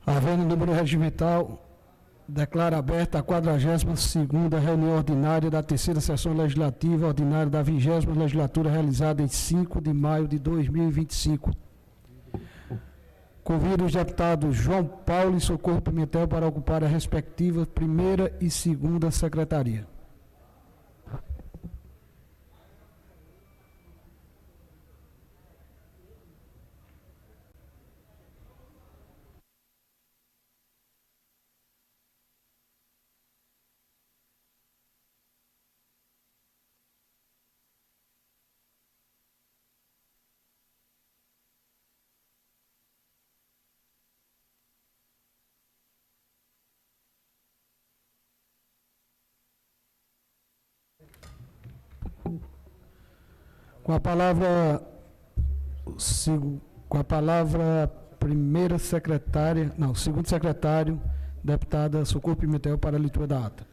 Havendo número regimental, declaro aberta a 42ª reunião ordinária da terceira sessão legislativa ordinária da 20ª legislatura, realizada em 5 de maio de 2025. Convido os deputados João Paulo e Socorro Pimentel para ocupar a respectiva primeira e segunda secretaria. Com a palavra, primeira secretária, não, segundo secretário, deputada Socorro Pimentel, para a leitura da ata.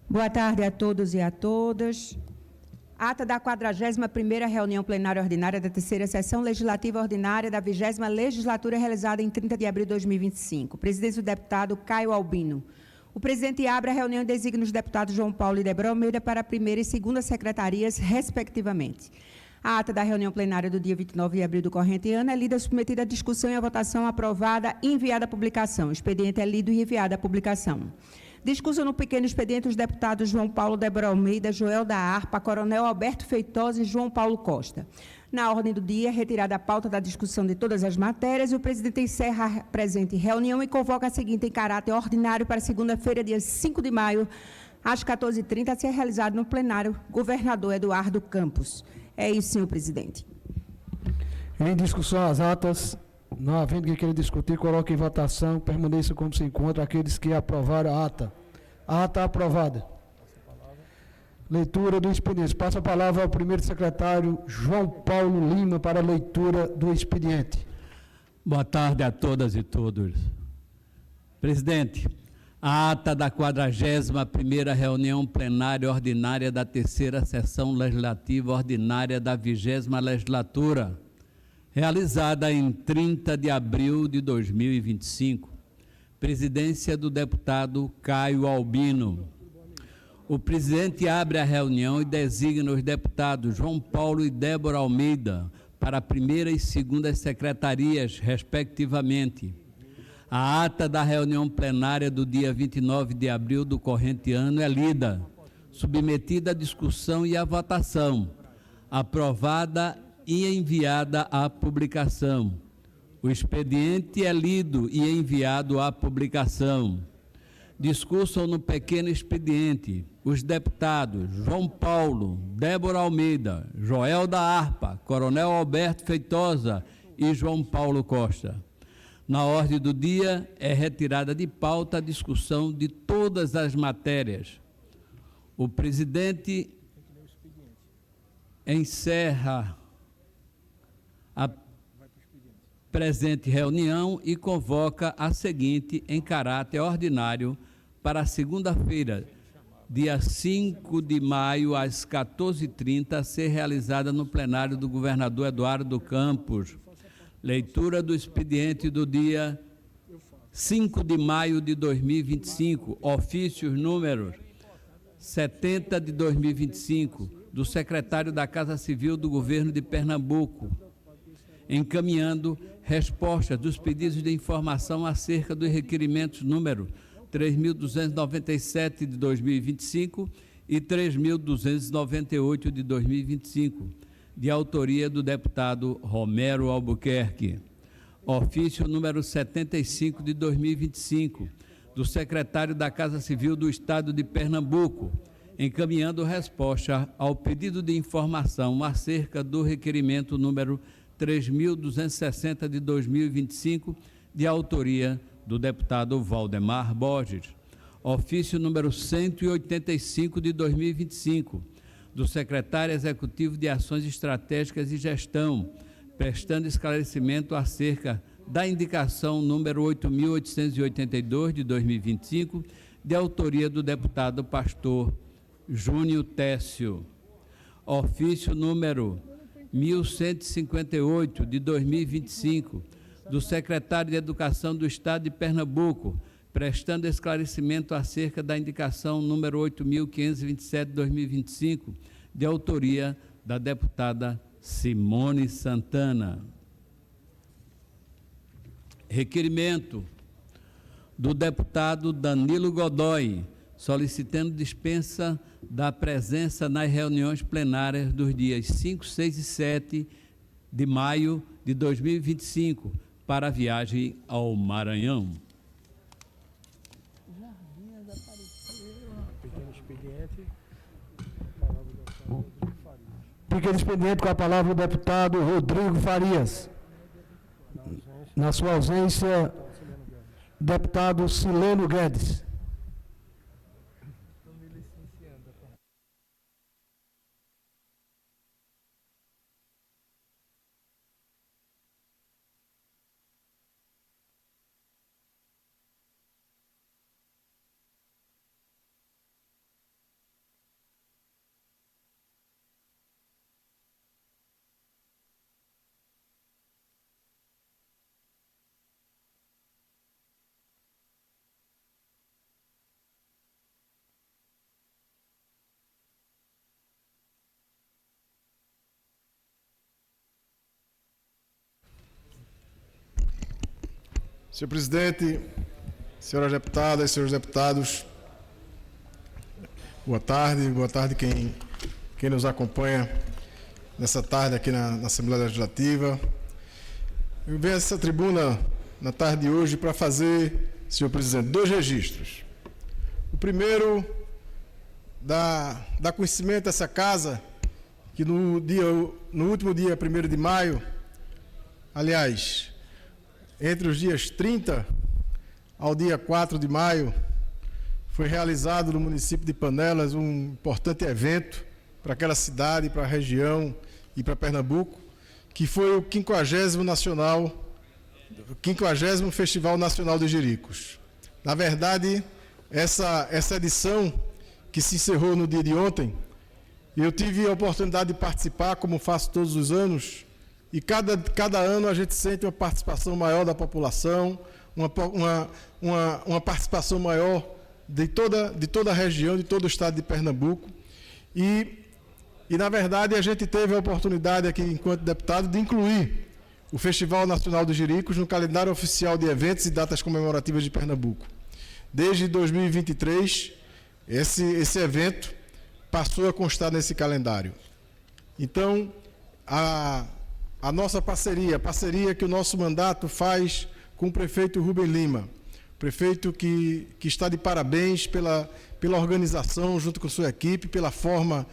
Boa tarde a todos e a todas. Ata da 41ª reunião plenária ordinária da terceira sessão legislativa ordinária da 20ª legislatura, realizada em 30 de abril de 2025. Presidência do deputado Caio Albino. O presidente abre a reunião e designa os deputados João Paulo e Débora Almeida para a primeira e segunda secretarias, respectivamente. A ata da reunião plenária do dia 29 de abril do corrente ano é lida, submetida à discussão e à votação, aprovada e enviada à publicação. O expediente é lido e enviado à publicação. Discussão no pequeno expediente os deputados João Paulo, Débora Almeida, Joel da Harpa, Coronel Alberto Feitosa e João Paulo Costa. Na ordem do dia, retirada a pauta da discussão de todas as matérias, o presidente encerra a presente reunião e convoca a seguinte em caráter ordinário para segunda-feira, dia 5 de maio, às 14h30, a ser realizado no plenário, governador Eduardo Campos. É isso, senhor presidente. Em discussão as atas, não havendo quem queira discutir, coloque em votação, permaneça como se encontra aqueles que aprovaram a ata. A ata aprovada. Leitura do expediente. Passa a palavra ao primeiro secretário João Paulo Lima para a leitura do expediente. Boa tarde a todas e todos. Presidente, a ata da 41ª reunião plenária ordinária da terceira sessão legislativa ordinária da 20ª legislatura, realizada em 30 de abril de 2025. Presidência do deputado Caio Albino. O presidente abre a reunião e designa os deputados João Paulo e Débora Almeida para a primeira e segunda secretarias, respectivamente. A ata da reunião plenária do dia 29 de abril do corrente ano é lida, submetida à discussão e à votação, aprovada e enviada à publicação. O expediente é lido e enviado à publicação. Discussam no pequeno expediente os deputados João Paulo, Débora Almeida, Joel da Harpa, Coronel Alberto Feitosa e João Paulo Costa. Na ordem do dia é retirada de pauta a discussão de todas as matérias. O presidente encerra a presente reunião e convoca a seguinte em caráter ordinário para a segunda-feira, dia 5 de maio, às 14h30, a ser realizada no plenário do governador Eduardo Campos. Leitura do expediente do dia 5 de maio de 2025, ofícios números 70 de 2025, do secretário da Casa Civil do Governo de Pernambuco, encaminhando respostas dos pedidos de informação acerca dos requerimentos número 3.297 de 2025 e 3.298 de 2025, de autoria do deputado Romero Albuquerque. Ofício número 75 de 2025, do secretário da Casa Civil do Estado de Pernambuco, encaminhando resposta ao pedido de informação acerca do requerimento número 3.260 de 2025, de autoria do deputado Valdemar Borges. Ofício número 185 de 2025, do secretário executivo de Ações Estratégicas e Gestão, prestando esclarecimento acerca da indicação número 8.882 de 2025, de autoria do deputado pastor Júnior Técio. Ofício número 1158 de 2025, do secretário de Educação do Estado de Pernambuco, prestando esclarecimento acerca da indicação número 8.527/2025, de autoria da deputada Simone Santana. Requerimento do deputado Danilo Godoy, solicitando dispensa da presença nas reuniões plenárias dos dias 5, 6 e 7 de maio de 2025 para a viagem ao Maranhão. Pequeno expediente, com a palavra o deputado Rodrigo Farias. Na sua ausência, deputado Sileno Guedes. Senhor presidente, senhoras deputadas, senhores deputados, boa tarde quem nos acompanha nessa tarde aqui na Assembleia Legislativa. Eu venho a essa tribuna na tarde de hoje para fazer, senhor presidente, 2 registros. O primeiro, dar conhecimento a essa casa que no último dia 1º de maio, aliás, entre os dias 30 ao dia 4 de maio, foi realizado no município de Panelas um importante evento para aquela cidade, para a região e para Pernambuco, que foi o 50º Festival Nacional de Jericos. Na verdade, essa edição que se encerrou no dia de ontem, eu tive a oportunidade de participar, como faço todos os anos, e cada ano a gente sente uma participação maior da população, uma participação maior de toda a região, de todo o estado de Pernambuco. E, na verdade, a gente teve a oportunidade aqui, enquanto deputado, de incluir o Festival Nacional dos Jericos no calendário oficial de eventos e datas comemorativas de Pernambuco. Desde 2023, esse evento passou a constar nesse calendário. Então, a nossa parceria que o nosso mandato faz com o prefeito Rubem Lima, prefeito que está de parabéns pela organização, junto com sua equipe, pela forma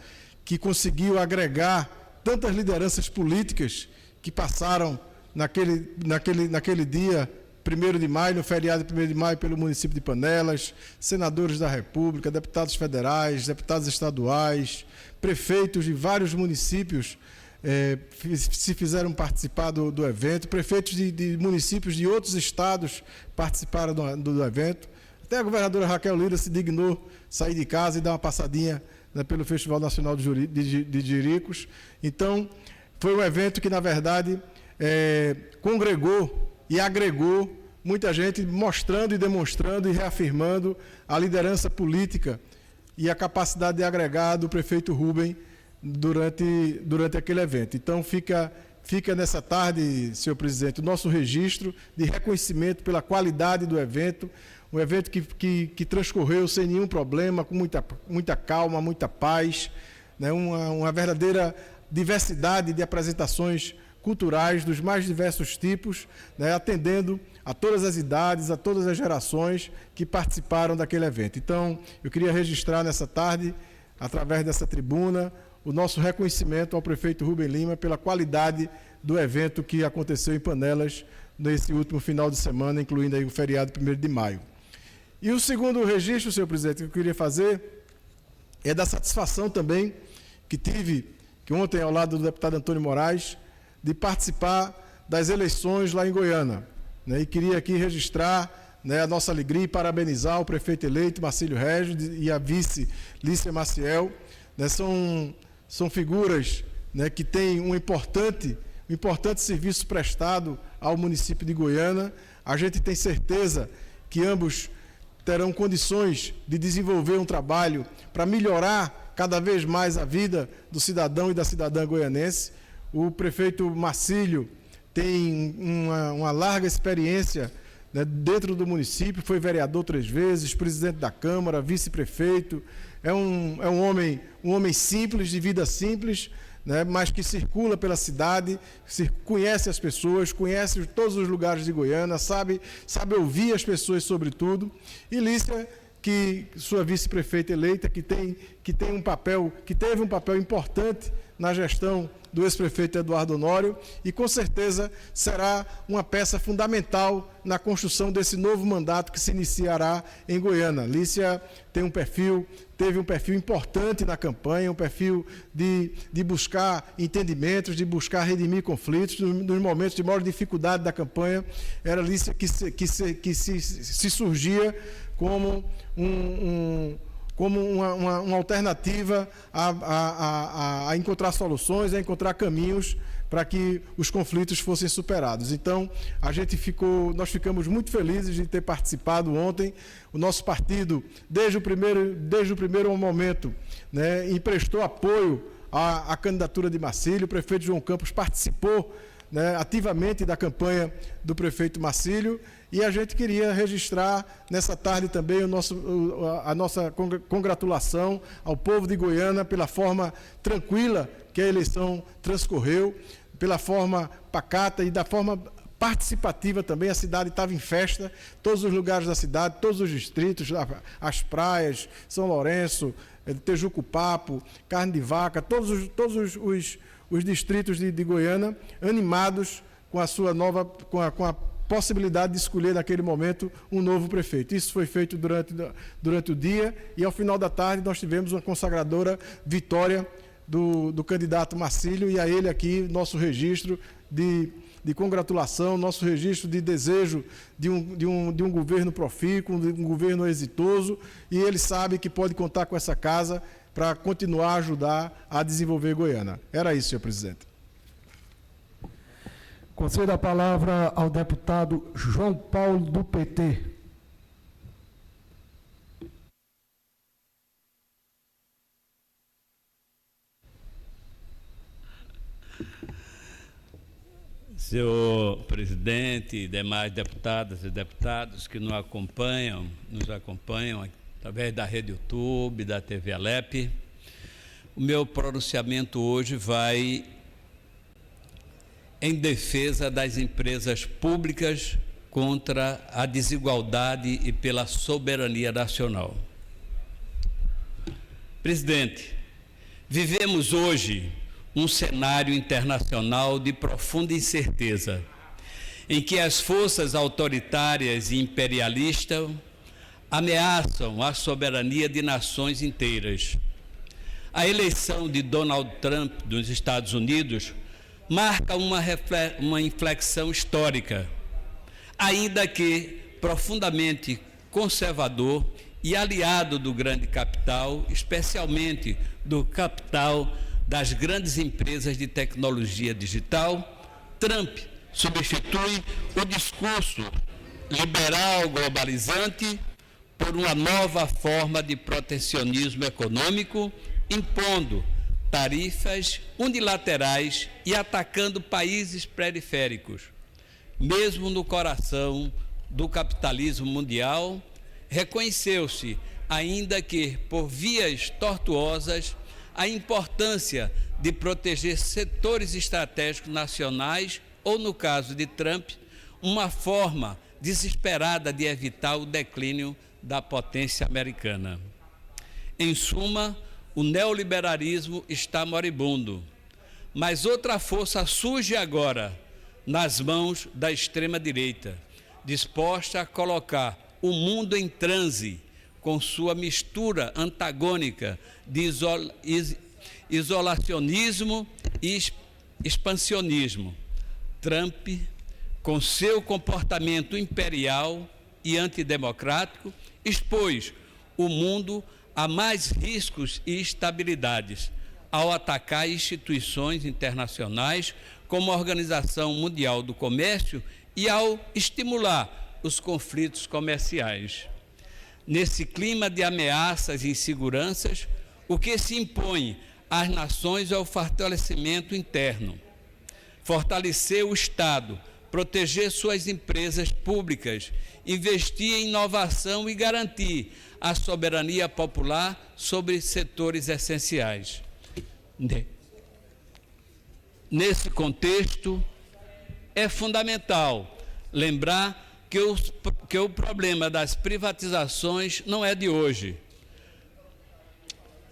que conseguiu agregar tantas lideranças políticas que passaram naquele dia, 1º de maio, no feriado de 1º de maio, pelo município de Panelas, senadores da República, deputados federais, deputados estaduais, prefeitos de vários municípios se fizeram participar do evento, prefeitos de municípios de outros estados participaram do evento. Até a governadora Raquel Lira se dignou sair de casa e dar uma passadinha, né, pelo Festival Nacional de Jericos. Então, foi um evento que, na verdade, congregou e agregou muita gente, mostrando e demonstrando e reafirmando a liderança política e a capacidade de agregar do prefeito Rubem durante aquele evento. Então, fica nessa tarde, senhor presidente, o nosso registro de reconhecimento pela qualidade do evento, um evento que transcorreu sem nenhum problema, com muita calma, muita paz, né, uma verdadeira diversidade de apresentações culturais dos mais diversos tipos, né, atendendo a todas as idades, a todas as gerações que participaram daquele evento. Então, eu queria registrar nessa tarde, através dessa tribuna, o nosso reconhecimento ao prefeito Rubem Lima pela qualidade do evento que aconteceu em Panelas nesse último final de semana, incluindo aí o feriado 1º de maio. E o segundo registro, senhor presidente, que eu queria fazer é da satisfação também que tive, que ontem, ao lado do deputado Antônio Moraes, de participar das eleições lá em Goiânia, né, e queria aqui registrar, né, a nossa alegria e parabenizar o prefeito eleito, Marcílio Régio, e a vice, Lícia Maciel, né, são figuras, né, que têm um importante um importante serviço prestado ao município de Goiânia. A gente tem certeza que ambos terão condições de desenvolver um trabalho para melhorar cada vez mais a vida do cidadão e da cidadã goianense. O prefeito Marcílio tem uma larga experiência, né, dentro do município, foi vereador 3 vezes, presidente da Câmara, vice-prefeito. É um homem simples, de vida simples, né, mas que circula pela cidade, conhece as pessoas, conhece todos os lugares de Goiânia, sabe ouvir as pessoas sobre tudo. E Lícia, que sua vice-prefeita eleita, que teve um papel importante na gestão do ex-prefeito Eduardo Honório, e com certeza será uma peça fundamental na construção desse novo mandato que se iniciará em Goiânia. Lícia teve um perfil importante na campanha, um perfil de buscar entendimentos, de buscar redimir conflitos. Nos momentos de maior dificuldade da campanha, era Lícia que se surgia como uma alternativa a encontrar soluções, a encontrar caminhos para que os conflitos fossem superados. Então, nós ficamos muito felizes de ter participado ontem. O nosso partido, desde o primeiro momento, né, emprestou apoio à candidatura de Marcílio. O prefeito João Campos participou, né, ativamente da campanha do prefeito Marcílio, e a gente queria registrar nessa tarde também a nossa congratulação ao povo de Goiânia pela forma tranquila que a eleição transcorreu, pela forma pacata e da forma participativa também. A cidade estava em festa, todos os lugares da cidade, todos os distritos, as praias, São Lourenço, Tejucupapo, Carne de Vaca, todos os distritos de Goiânia animados com a sua nova, com a possibilidade de escolher naquele momento um novo prefeito. Isso foi feito durante o dia, e ao final da tarde nós tivemos uma consagradora vitória do candidato Marcílio, e a ele aqui nosso registro de congratulação, nosso registro de desejo de um governo profícuo, de um governo exitoso, e ele sabe que pode contar com essa casa para continuar a ajudar a desenvolver Goiânia. Era isso, senhor presidente. Concedo a palavra ao deputado João Paulo, do PT. Senhor presidente e demais deputadas e deputados que nos acompanham através da Rede YouTube, da TV Alep, o meu pronunciamento hoje vai em defesa das empresas públicas contra a desigualdade e pela soberania nacional. Presidente, vivemos hoje um cenário internacional de profunda incerteza, em que as forças autoritárias e imperialistas ameaçam a soberania de nações inteiras. A eleição de Donald Trump dos Estados Unidos marca uma inflexão histórica, ainda que profundamente conservador e aliado do grande capital, especialmente do capital das grandes empresas de tecnologia digital. Trump substitui o discurso liberal globalizante por uma nova forma de protecionismo econômico, impondo tarifas unilaterais e atacando países periféricos. Mesmo no coração do capitalismo mundial, reconheceu-se, ainda que por vias tortuosas, a importância de proteger setores estratégicos nacionais ou, no caso de Trump, uma forma desesperada de evitar o declínio da potência americana. Em suma, o neoliberalismo está moribundo, mas outra força surge agora nas mãos da extrema-direita, disposta a colocar o mundo em transe com sua mistura antagônica de isolacionismo e expansionismo. Trump, com seu comportamento imperial e antidemocrático, expôs o mundo a mais riscos e instabilidades ao atacar instituições internacionais como a Organização Mundial do Comércio e ao estimular os conflitos comerciais. Nesse clima de ameaças e inseguranças, o que se impõe às nações é o fortalecimento interno. Fortalecer o Estado, proteger suas empresas públicas, investir em inovação e garantir a soberania popular sobre setores essenciais. Nesse contexto, é fundamental lembrar que o problema das privatizações não é de hoje.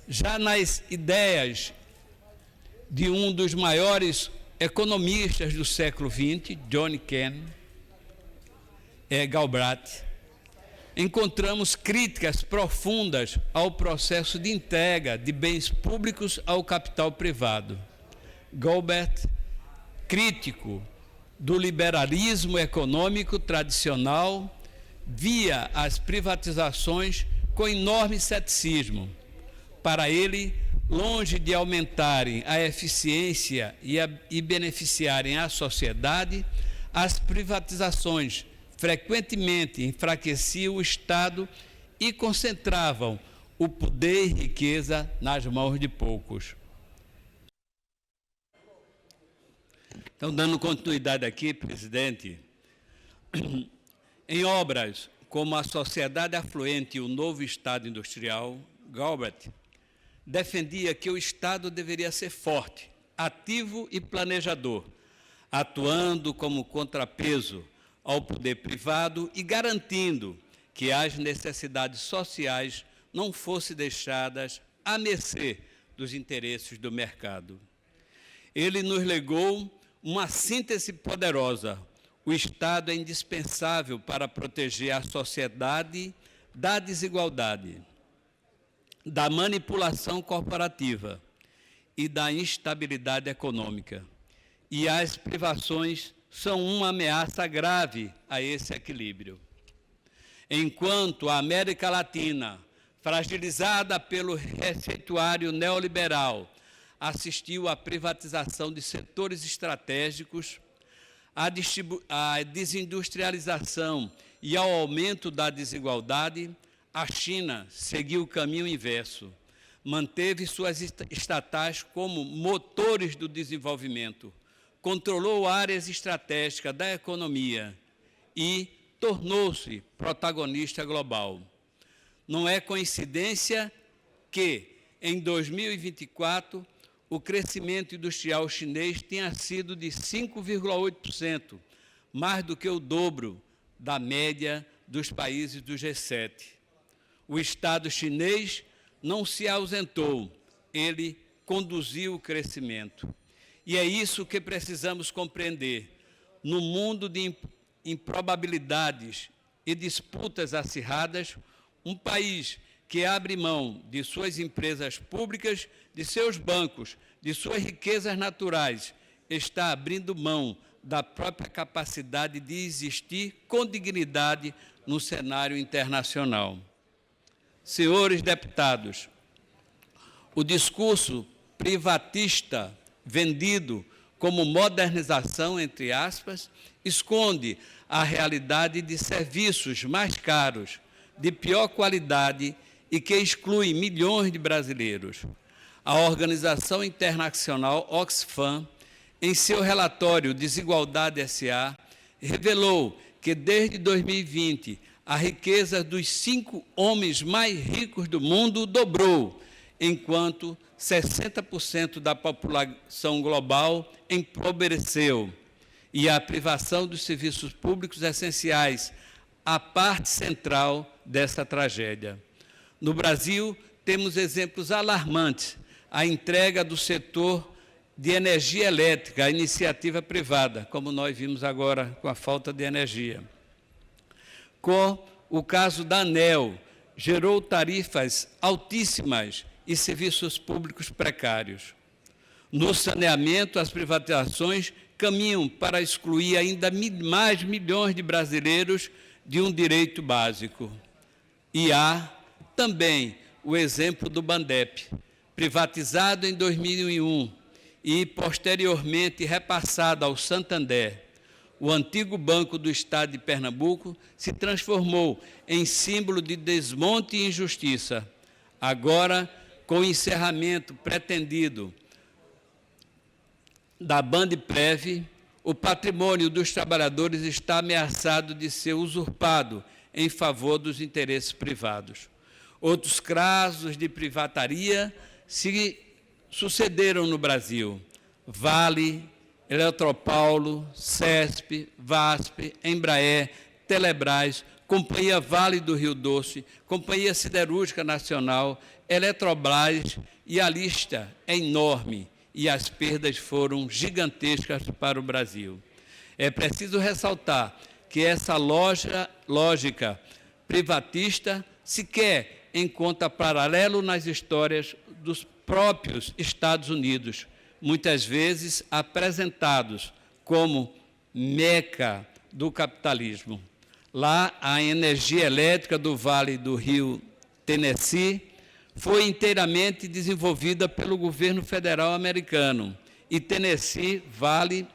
Já nas ideias de um dos maiores economistas do século XX, John Kennedy Galbraith, encontramos críticas profundas ao processo de entrega de bens públicos ao capital privado. Galbraith, crítico do liberalismo econômico tradicional, via as privatizações com enorme ceticismo. Para ele, longe de aumentarem a eficiência e beneficiarem a sociedade, as privatizações frequentemente enfraqueciam o Estado e concentravam o poder e riqueza nas mãos de poucos. Então, dando continuidade aqui, presidente, em obras como A Sociedade Afluente e o Novo Estado Industrial, Galbraith defendia que o Estado deveria ser forte, ativo e planejador, atuando como contrapeso ao poder privado e garantindo que as necessidades sociais não fossem deixadas à mercê dos interesses do mercado. Ele nos legou uma síntese poderosa. O Estado é indispensável para proteger a sociedade da desigualdade, da manipulação corporativa e da instabilidade econômica. E as privações são uma ameaça grave a esse equilíbrio. Enquanto a América Latina, fragilizada pelo receituário neoliberal, assistiu à privatização de setores estratégicos, à desindustrialização e ao aumento da desigualdade, a China seguiu o caminho inverso. Manteve suas estatais como motores do desenvolvimento, controlou áreas estratégicas da economia e tornou-se protagonista global. Não é coincidência que, em 2024, o crescimento industrial chinês tenha sido de 5,8%, mais do que o dobro da média dos países do G7. O Estado chinês não se ausentou, ele conduziu o crescimento. E é isso que precisamos compreender. No mundo de improbabilidades e disputas acirradas, um país que abre mão de suas empresas públicas, de seus bancos, de suas riquezas naturais, está abrindo mão da própria capacidade de existir com dignidade no cenário internacional. Senhores deputados, o discurso privatista vendido como modernização, entre aspas, esconde a realidade de serviços mais caros, de pior qualidade e que exclui milhões de brasileiros. A organização internacional Oxfam, em seu relatório Desigualdade S.A., revelou que desde 2020 a riqueza dos 5 homens mais ricos do mundo dobrou, enquanto 60% da população global empobreceu. E a privação dos serviços públicos essenciais, a parte central dessa tragédia. No Brasil, temos exemplos alarmantes. A entrega do setor de energia elétrica à iniciativa privada, como nós vimos agora com a falta de energia. Com o caso da ANEEL, gerou tarifas altíssimas e serviços públicos precários. No saneamento, as privatizações caminham para excluir ainda mais milhões de brasileiros de um direito básico. E há também o exemplo do Bandep, privatizado em 2001 e posteriormente repassada ao Santander, o antigo Banco do Estado de Pernambuco se transformou em símbolo de desmonte e injustiça. Agora, com o encerramento pretendido da Bandeprev, o patrimônio dos trabalhadores está ameaçado de ser usurpado em favor dos interesses privados. Outros casos de privataria se sucederam no Brasil. Vale, Eletropaulo, CESP, VASP, Embraer, Telebrás, Companhia Vale do Rio Doce, Companhia Siderúrgica Nacional, Eletrobras, e a lista é enorme e as perdas foram gigantescas para o Brasil. É preciso ressaltar que essa lógica privatista sequer encontra paralelo nas histórias dos próprios Estados Unidos, muitas vezes apresentados como meca do capitalismo. Lá, a energia elétrica do Vale do Rio Tennessee foi inteiramente desenvolvida pelo governo federal americano, e Tennessee Vale,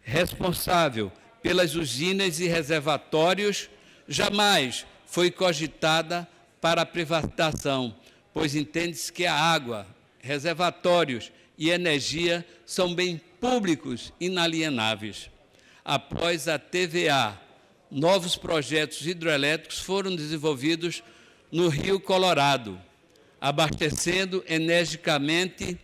responsável pelas usinas e reservatórios, jamais foi cogitada para a privatização, pois entende-se que a água, reservatórios e energia são bens públicos inalienáveis. Após a TVA, novos projetos hidrelétricos foram desenvolvidos no Rio Colorado, abastecendo energicamente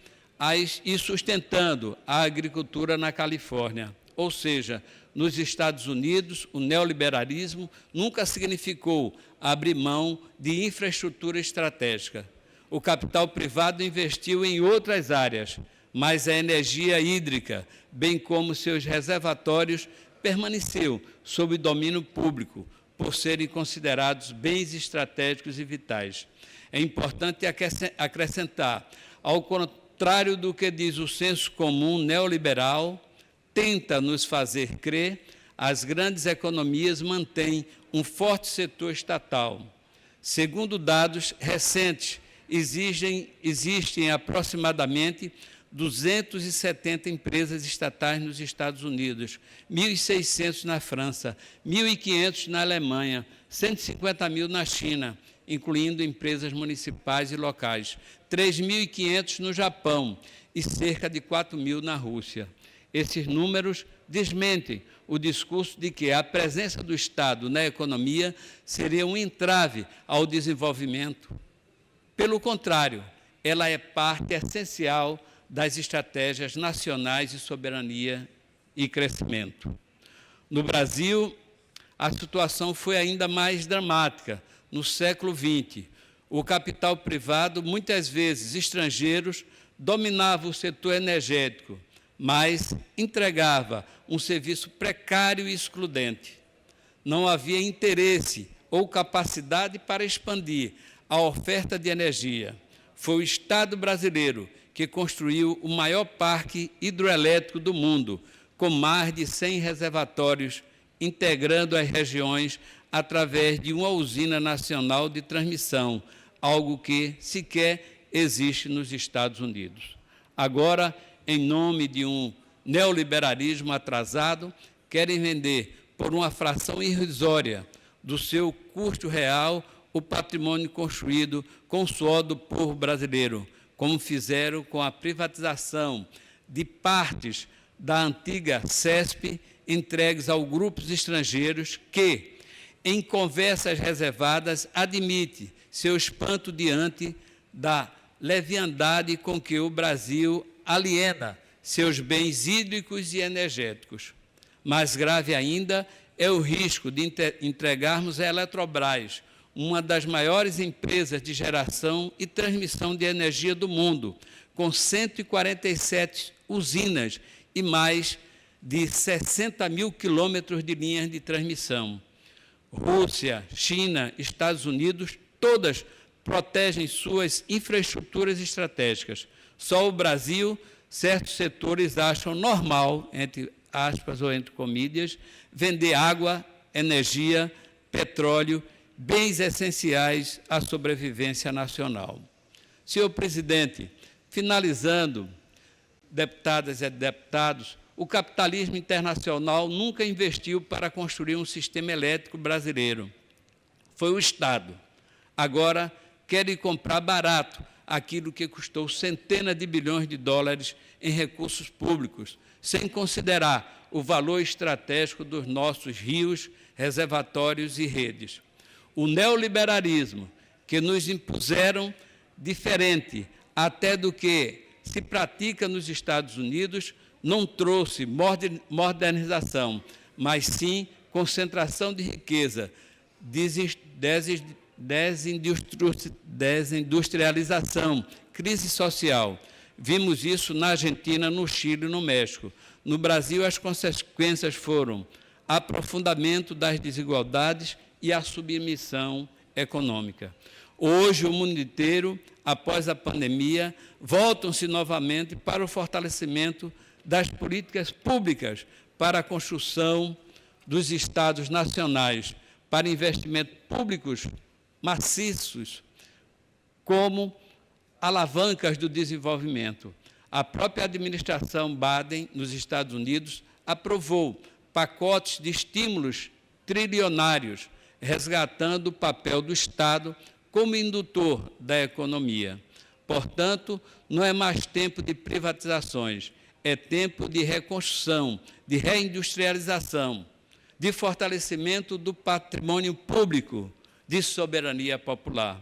e sustentando a agricultura na Califórnia. Ou seja, nos Estados Unidos, o neoliberalismo nunca significou abrir mão de infraestrutura estratégica. O capital privado investiu em outras áreas, mas a energia hídrica, bem como seus reservatórios, permaneceu sob domínio público, por serem considerados bens estratégicos e vitais. É importante acrescentar, ao contrário do que diz o senso comum neoliberal, tenta nos fazer crer, as grandes economias mantêm um forte setor estatal. Segundo dados recentes, existem aproximadamente 270 empresas estatais nos Estados Unidos, 1.600 na França, 1.500 na Alemanha, 150 mil na China, incluindo empresas municipais e locais, 3.500 no Japão e cerca de 4.000 na Rússia. Esses números desmentem o discurso de que a presença do Estado na economia seria um entrave ao desenvolvimento. Pelo contrário, ela é parte essencial das estratégias nacionais de soberania e crescimento. No Brasil, a situação foi ainda mais dramática. No século XX, o capital privado, muitas vezes estrangeiros, dominava o setor energético, mas entregava um serviço precário e excludente. Não havia interesse ou capacidade para expandir a oferta de energia. Foi o Estado brasileiro que construiu o maior parque hidroelétrico do mundo, com mais de 100 reservatórios, integrando as regiões através de uma usina nacional de transmissão, algo que sequer existe nos Estados Unidos. Agora, em nome de um neoliberalismo atrasado, querem vender por uma fração irrisória do seu custo real o patrimônio construído com o suor do povo brasileiro, como fizeram com a privatização de partes da antiga CESP entregues a grupos estrangeiros que, em conversas reservadas, admite seu espanto diante da leviandade com que o Brasil aliena seus bens hídricos e energéticos. Mais grave ainda é o risco de entregarmos a Eletrobras, uma das maiores empresas de geração e transmissão de energia do mundo, com 147 usinas e mais de 60 mil quilômetros de linhas de transmissão. Rússia, China, Estados Unidos, todas protegem suas infraestruturas estratégicas. Só o Brasil, certos setores acham normal, entre aspas ou entre comilhas, vender água, energia, petróleo, bens essenciais à sobrevivência nacional. Senhor presidente, finalizando, deputadas e deputados, o capitalismo internacional nunca investiu para construir um sistema elétrico brasileiro. Foi o Estado. Agora, querem comprar barato aquilo que custou centenas de bilhões de dólares em recursos públicos, sem considerar o valor estratégico dos nossos rios, reservatórios e redes. O neoliberalismo, que nos impuseram diferente até do que se pratica nos Estados Unidos, não trouxe modernização, mas sim concentração de riqueza, desindustrialização, crise social. Vimos isso na Argentina, no Chile e no México. No Brasil, as consequências foram aprofundamento das desigualdades e a submissão econômica. Hoje, o mundo inteiro, após a pandemia, voltam-se novamente para o fortalecimento das políticas públicas para a construção dos Estados nacionais, para investimentos públicos maciços, como alavancas do desenvolvimento. A própria administração Biden, nos Estados Unidos, aprovou pacotes de estímulos trilionários, resgatando o papel do Estado como indutor da economia. Portanto, não é mais tempo de privatizações, é tempo de reconstrução, de reindustrialização, de fortalecimento do patrimônio público, de soberania popular.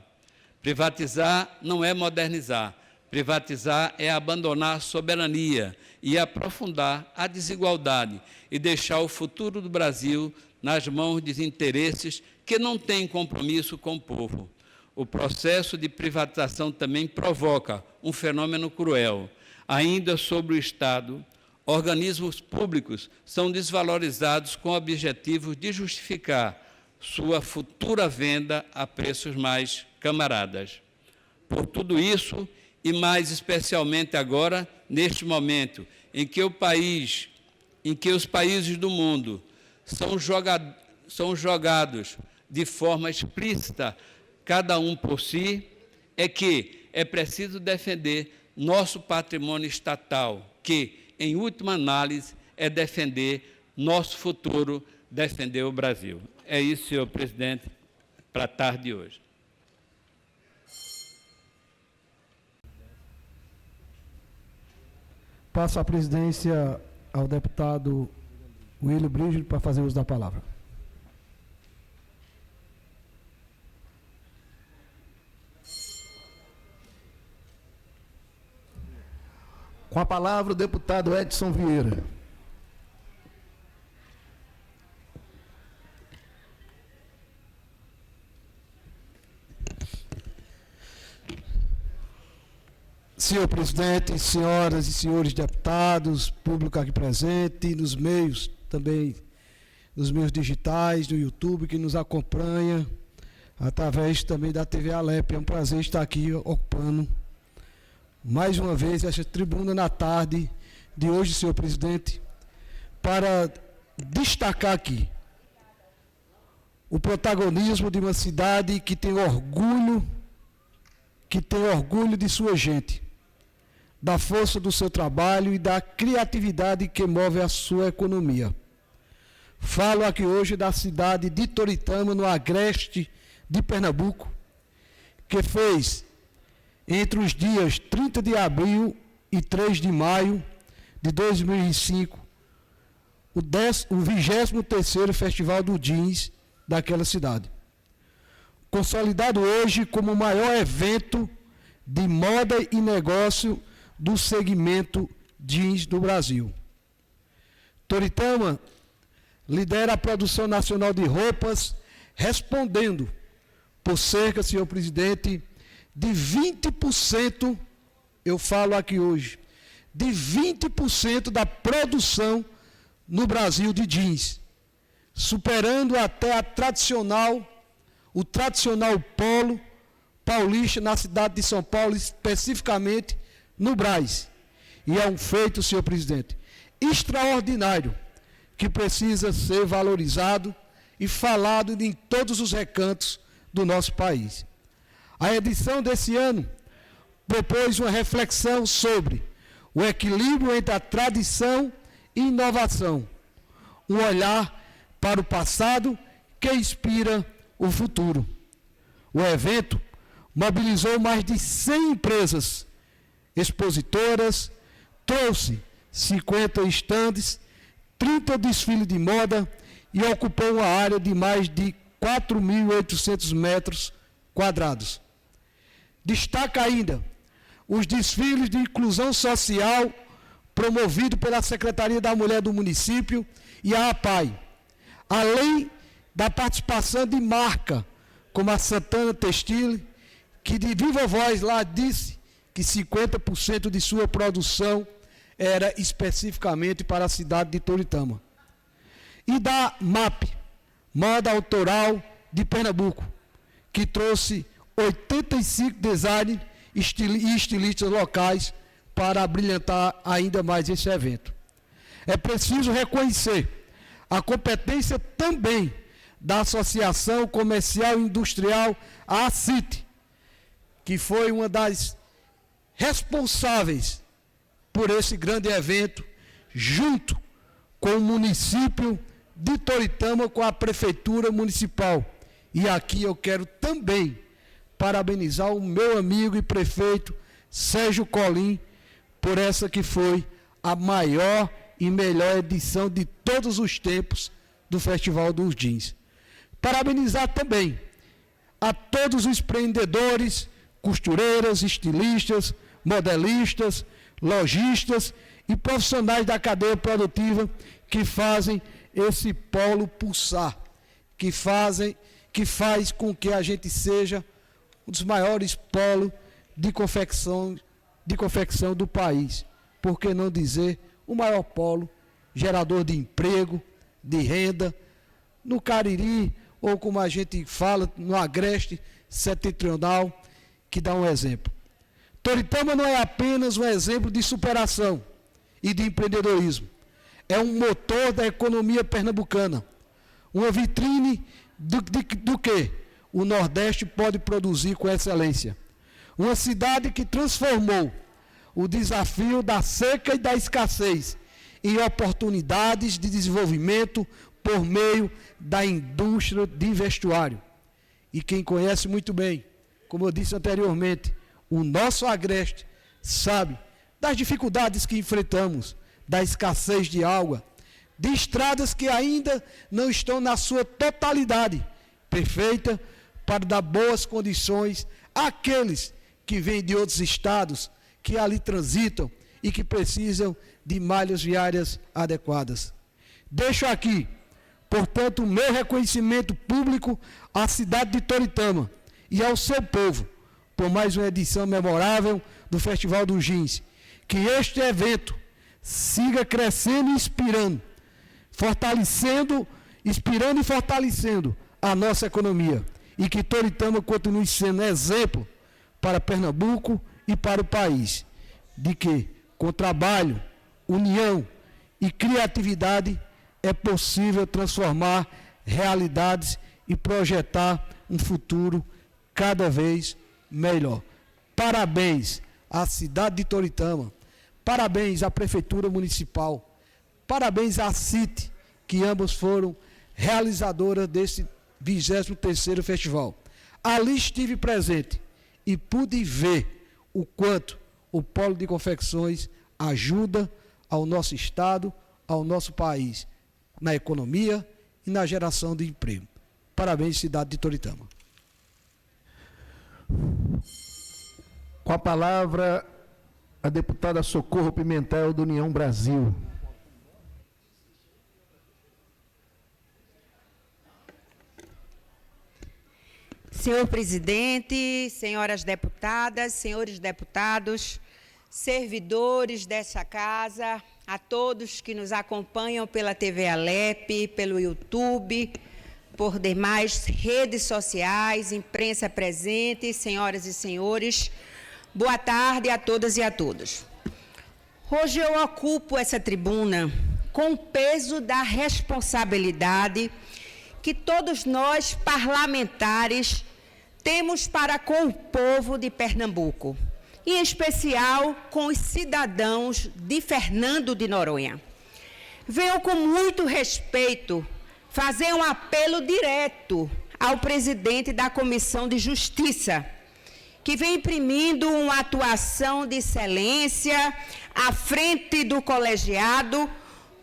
Privatizar não é modernizar. Privatizar é abandonar a soberania e aprofundar a desigualdade e deixar o futuro do Brasil nas mãos de interesses que não têm compromisso com o povo. O processo de privatização também provoca um fenômeno cruel. Ainda sobre o Estado, organismos públicos são desvalorizados com o objetivo de justificar sua futura venda a preços mais camaradas. Por tudo isso, e mais especialmente agora, neste momento em que os países do mundo são jogados de forma explícita, cada um por si, é que é preciso defender nosso patrimônio estatal, que, em última análise, é defender nosso futuro, defender o Brasil. É isso, senhor presidente, para a tarde de hoje. Passo a presidência ao deputado Willy Brígido para fazer uso da palavra. Com a palavra, o deputado Edson Vieira. Senhor presidente, senhoras e senhores deputados, público aqui presente, nos meios também, nos meios digitais, no YouTube, que nos acompanha, através também da TV Alep. É um prazer estar aqui ocupando mais uma vez esta tribuna na tarde de hoje, senhor presidente, para destacar aqui o protagonismo de uma cidade que tem orgulho de sua gente, da força do seu trabalho e da criatividade que move a sua economia. Falo aqui hoje da cidade de Toritama, no agreste de Pernambuco, que fez, entre os dias 30 de abril e 3 de maio de 2005, o 23º Festival do Jeans daquela cidade, consolidado hoje como o maior evento de moda e negócio do segmento jeans do Brasil. Toritama lidera a produção nacional de roupas, respondendo por cerca, senhor presidente, de 20%, eu falo aqui hoje, de 20% da produção no Brasil de jeans, superando até o tradicional polo paulista na cidade de São Paulo, especificamente no Brás. E é um feito, senhor presidente, extraordinário, que precisa ser valorizado e falado em todos os recantos do nosso país. A edição desse ano propôs uma reflexão sobre o equilíbrio entre a tradição e inovação, um olhar para o passado que inspira o futuro. O evento mobilizou mais de 100 empresas expositoras, trouxe 50 estandes, 30 desfiles de moda e ocupou uma área de mais de 4.800 metros quadrados. Destaca ainda os desfiles de inclusão social promovidos pela Secretaria da Mulher do município e a APAI, além da participação de marca como a Santana Textile, que de viva voz lá disse que 50% de sua produção era especificamente para a cidade de Toritama. E da MAP, Moda Autoral de Pernambuco, que trouxe 85 designers e estilistas locais para brilhantar ainda mais esse evento. É preciso reconhecer a competência também da Associação Comercial e Industrial, a ACIT, que foi uma das responsáveis por esse grande evento, junto com o município de Toritama, com a Prefeitura Municipal. E aqui eu quero também parabenizar o meu amigo e prefeito Sérgio Colim por essa que foi a maior e melhor edição de todos os tempos do Festival dos Jeans. Parabenizar também a todos os empreendedores, costureiras, estilistas, modelistas, lojistas e profissionais da cadeia produtiva que fazem esse polo pulsar, que faz com que a gente seja um dos maiores polos de confecção do país. Por que não dizer o maior polo gerador de emprego, de renda, no Cariri, ou como a gente fala, no Agreste Setentrional, que dá um exemplo. Toritama não é apenas um exemplo de superação e de empreendedorismo. É um motor da economia pernambucana, uma vitrine do que o Nordeste pode produzir com excelência. Uma cidade que transformou o desafio da seca e da escassez em oportunidades de desenvolvimento por meio da indústria de vestuário. E quem conhece muito bem, como eu disse anteriormente, o nosso Agreste sabe das dificuldades que enfrentamos, da escassez de água, de estradas que ainda não estão na sua totalidade perfeita para dar boas condições àqueles que vêm de outros estados, que ali transitam e que precisam de malhas viárias adequadas. Deixo aqui, portanto, o meu reconhecimento público à cidade de Toritama e ao seu povo, por mais uma edição memorável do Festival dos Jeans. Que este evento siga crescendo e inspirando e fortalecendo a nossa economia. E que Toritama continue sendo exemplo para Pernambuco e para o país. De que, com trabalho, união e criatividade, é possível transformar realidades e projetar um futuro cada vez melhor. Parabéns à cidade de Toritama, parabéns à Prefeitura Municipal, parabéns à CIT, que ambas foram realizadoras desse 23º festival. Ali estive presente e pude ver o quanto o polo de confecções ajuda ao nosso estado, ao nosso país, na economia e na geração de emprego. Parabéns, cidade de Toritama. Com a palavra, a deputada Socorro Pimentel, do União Brasil. Senhor presidente, senhoras deputadas, senhores deputados, servidores desta casa, a todos que nos acompanham pela TV Alep, pelo YouTube, por demais redes sociais, imprensa presente, senhoras e senhores, boa tarde a todas e a todos. Hoje eu ocupo essa tribuna com o peso da responsabilidade que todos nós, parlamentares, temos para com o povo de Pernambuco, em especial com os cidadãos de Fernando de Noronha. Venho com muito respeito fazer um apelo direto ao presidente da Comissão de Justiça, que vem imprimindo uma atuação de excelência à frente do colegiado,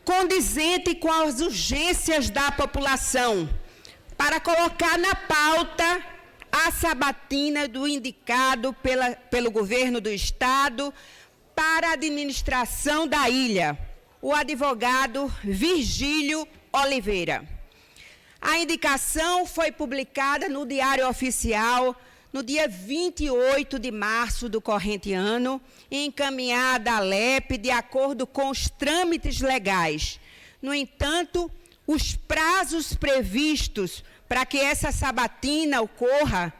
condizente com as urgências da população, para colocar na pauta a sabatina do indicado pelo governo do Estado para a administração da ilha, o advogado Virgílio Oliveira. A indicação foi publicada no Diário Oficial no dia 28 de março do corrente ano e encaminhada à LEP de acordo com os trâmites legais. No entanto, os prazos previstos para que essa sabatina ocorra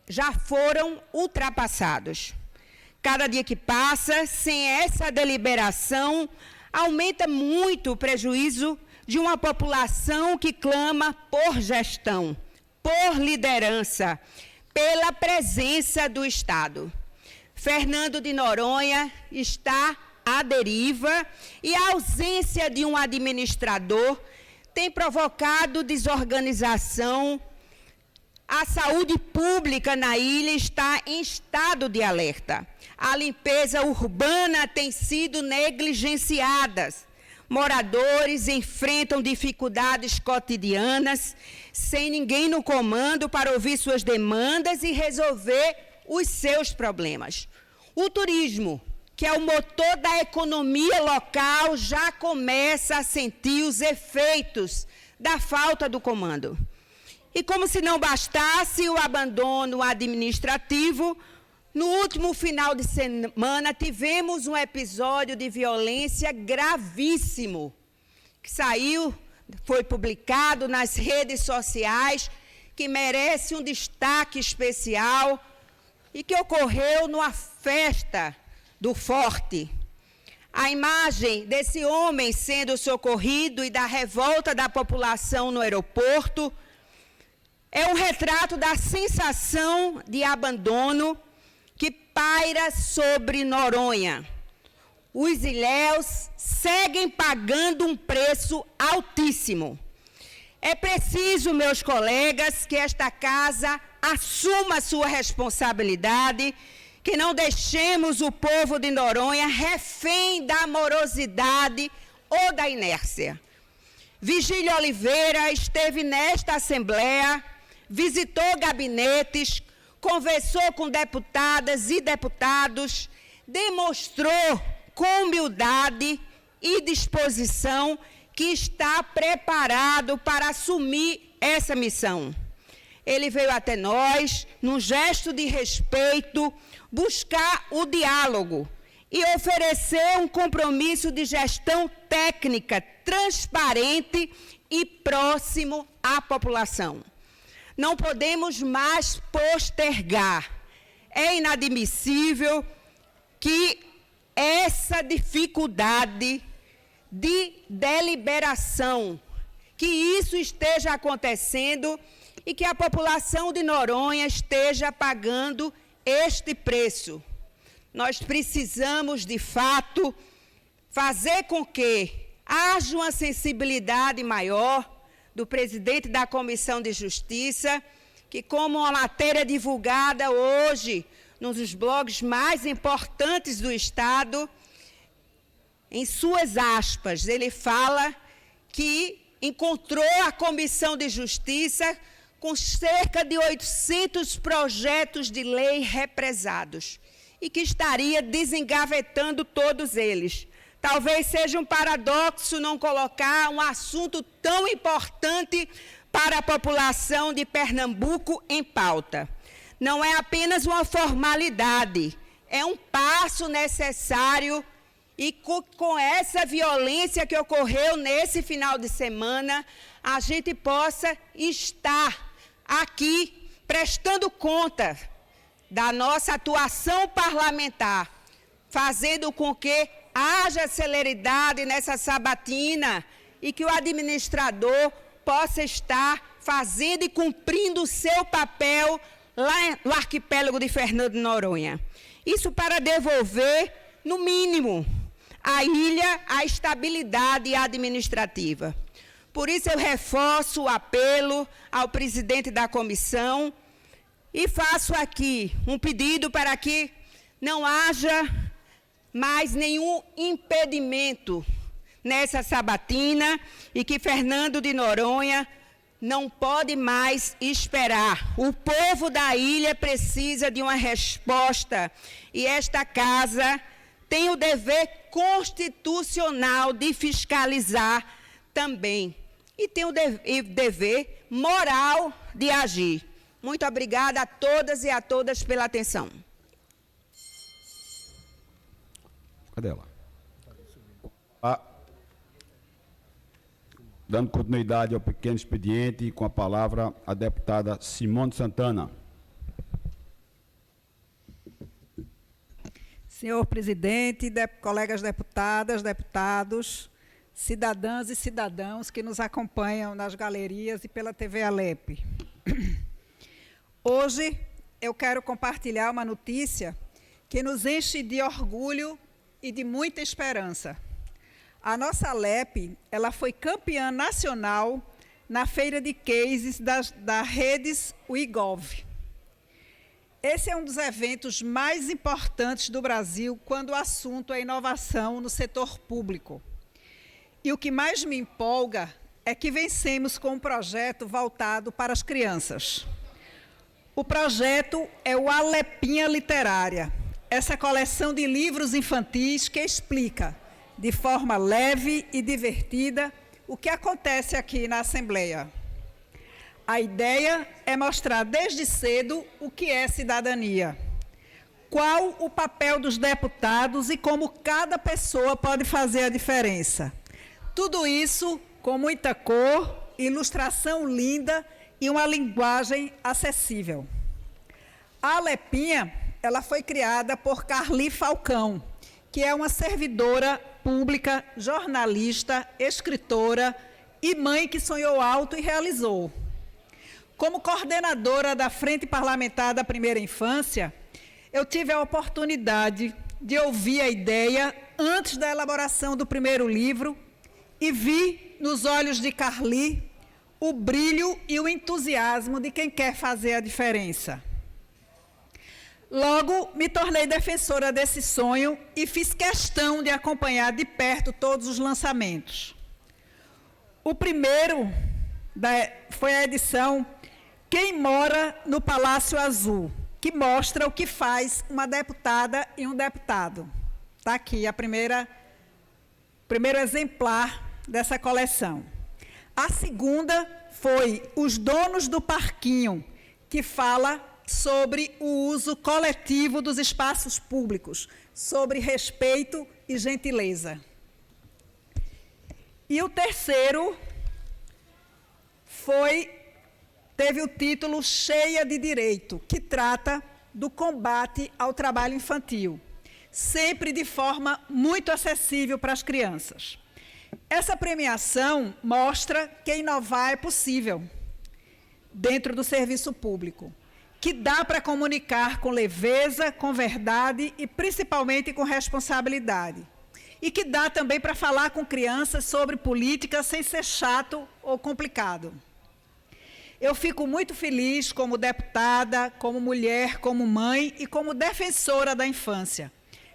já foram ultrapassados. Cada dia que passa, sem essa deliberação, aumenta muito o prejuízo de uma população que clama por gestão, por liderança, pela presença do Estado. Fernando de Noronha está à deriva e a ausência de um administrador tem provocado desorganização. A saúde pública na ilha está em estado de alerta. A limpeza urbana tem sido negligenciada. Moradores enfrentam dificuldades cotidianas, sem ninguém no comando para ouvir suas demandas e resolver os seus problemas. O turismo, que é o motor da economia local, já começa a sentir os efeitos da falta do comando. E como se não bastasse o abandono administrativo, no último final de semana tivemos um episódio de violência gravíssimo, que foi publicado nas redes sociais, que merece um destaque especial e que ocorreu numa festa do Forte. A imagem desse homem sendo socorrido e da revolta da população no aeroporto é um retrato da sensação de abandono que paira sobre Noronha. Os ilhéus seguem pagando um preço altíssimo. É preciso, meus colegas, que esta casa assuma sua responsabilidade, que não deixemos o povo de Noronha refém da morosidade ou da inércia. Virgílio Oliveira esteve nesta Assembleia, visitou gabinetes, conversou com deputadas e deputados, demonstrou com humildade e disposição que está preparado para assumir essa missão. Ele veio até nós, num gesto de respeito, buscar o diálogo e oferecer um compromisso de gestão técnica, transparente e próximo à população. Não podemos mais postergar. É inadmissível que essa dificuldade de deliberação, que isso esteja acontecendo e que a população de Noronha esteja pagando este preço. Nós precisamos, de fato, fazer com que haja uma sensibilidade maior do presidente da Comissão de Justiça, que, como uma matéria divulgada hoje nos blogs mais importantes do Estado, em suas aspas, ele fala que encontrou a Comissão de Justiça com cerca de 800 projetos de lei represados e que estaria desengavetando todos eles. Talvez seja um paradoxo não colocar um assunto tão importante para a população de Pernambuco em pauta. Não é apenas uma formalidade, é um passo necessário e com essa violência que ocorreu nesse final de semana, a gente possa estar aqui prestando conta da nossa atuação parlamentar, fazendo com que haja celeridade nessa sabatina e que o administrador possa estar fazendo e cumprindo o seu papel lá no arquipélago de Fernando de Noronha. Isso para devolver, no mínimo, à ilha a estabilidade administrativa. Por isso, eu reforço o apelo ao presidente da comissão e faço aqui um pedido para que não haja mais nenhum impedimento nessa sabatina e que Fernando de Noronha não pode mais esperar. O povo da ilha precisa de uma resposta e esta casa tem o dever constitucional de fiscalizar também e tem o dever moral de agir. Muito obrigada a todas e a todas pela atenção. Cadê ela? Dando continuidade ao pequeno expediente, com a palavra a deputada Simone Santana. Senhor presidente, colegas deputadas, deputados, cidadãs e cidadãos que nos acompanham nas galerias e pela TV Alep. Hoje eu quero compartilhar uma notícia que nos enche de orgulho e de muita esperança. A nossa Alep, ela foi campeã nacional na feira de cases da Redes WeGov. Esse é um dos eventos mais importantes do Brasil quando o assunto é inovação no setor público. E o que mais me empolga é que vencemos com um projeto voltado para as crianças. O projeto é o Alepinha Literária, essa coleção de livros infantis que explica, de forma leve e divertida, o que acontece aqui na Assembleia. A ideia é mostrar desde cedo o que é cidadania, qual o papel dos deputados e como cada pessoa pode fazer a diferença. Tudo isso com muita cor, ilustração linda e uma linguagem acessível. A Alepinha, ela foi criada por Carli Falcão, que é uma servidora pública, jornalista, escritora e mãe que sonhou alto e realizou. Como coordenadora da Frente Parlamentar da Primeira Infância, eu tive a oportunidade de ouvir a ideia antes da elaboração do primeiro livro e vi nos olhos de Carli o brilho e o entusiasmo de quem quer fazer a diferença. Logo, me tornei defensora desse sonho e fiz questão de acompanhar de perto todos os lançamentos. O primeiro foi a edição Quem Mora no Palácio Azul, que mostra o que faz uma deputada e um deputado. Está aqui o primeiro exemplar dessa coleção. A segunda foi Os Donos do Parquinho, que fala sobre o uso coletivo dos espaços públicos, sobre respeito e gentileza. E o terceiro teve o título Cheia de Direito, que trata do combate ao trabalho infantil, sempre de forma muito acessível para as crianças. Essa premiação mostra que inovar é possível dentro do serviço público, que dá para comunicar com leveza, com verdade e principalmente com responsabilidade. E que dá também para falar com crianças sobre política sem ser chato ou complicado. Eu fico muito feliz como deputada, como mulher, como mãe e como defensora da infância,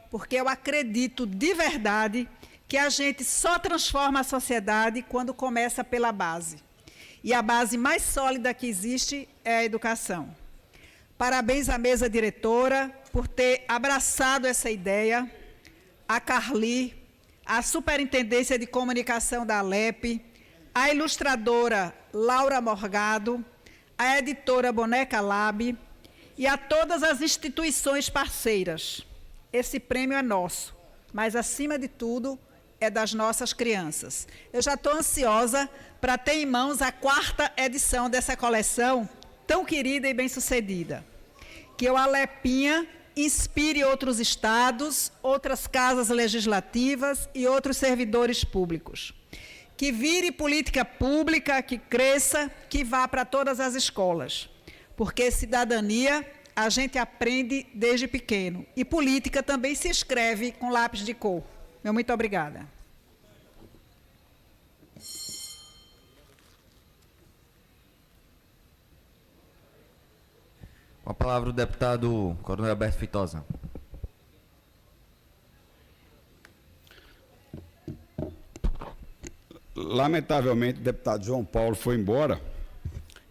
porque eu acredito de verdade que a gente só transforma a sociedade quando começa pela base. E a base mais sólida que existe é a educação. Parabéns à mesa diretora por ter abraçado essa ideia, a Carli, a Superintendência de Comunicação da Alep, a ilustradora Laura Morgado, a editora Boneca Lab e a todas as instituições parceiras. Esse prêmio é nosso, mas, acima de tudo, é das nossas crianças. Eu já estou ansiosa para ter em mãos a 4ª edição dessa coleção, tão querida e bem-sucedida. Que o Alepinha inspire outros estados, outras casas legislativas e outros servidores públicos. Que vire política pública, que cresça, que vá para todas as escolas. Porque cidadania a gente aprende desde pequeno. E política também se escreve com lápis de cor. Meu muito obrigada. Com a palavra o deputado Coronel Alberto Feitosa. Lamentavelmente, o deputado João Paulo foi embora.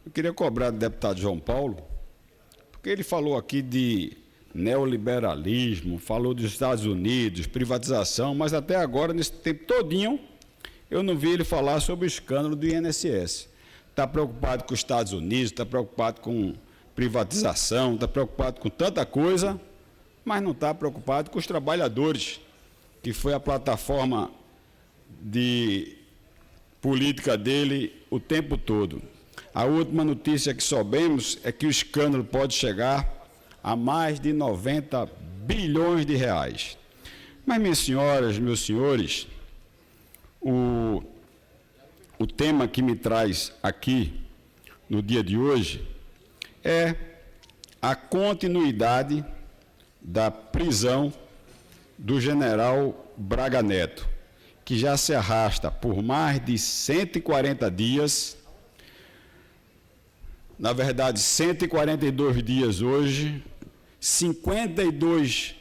Eu queria cobrar do deputado João Paulo, porque ele falou aqui de neoliberalismo, falou dos Estados Unidos, privatização, mas até agora, nesse tempo todinho, eu não vi ele falar sobre o escândalo do INSS. Está preocupado com os Estados Unidos, está preocupado com privatização, está preocupado com tanta coisa, mas não está preocupado com os trabalhadores, que foi a plataforma de política dele o tempo todo. A última notícia que soubemos é que o escândalo pode chegar a mais de 90 bilhões de reais. Mas, minhas senhoras, meus senhores, o tema que me traz aqui no dia de hoje é a continuidade da prisão do general Braga Neto, que já se arrasta por mais de 140 dias, na verdade 142 dias hoje, 52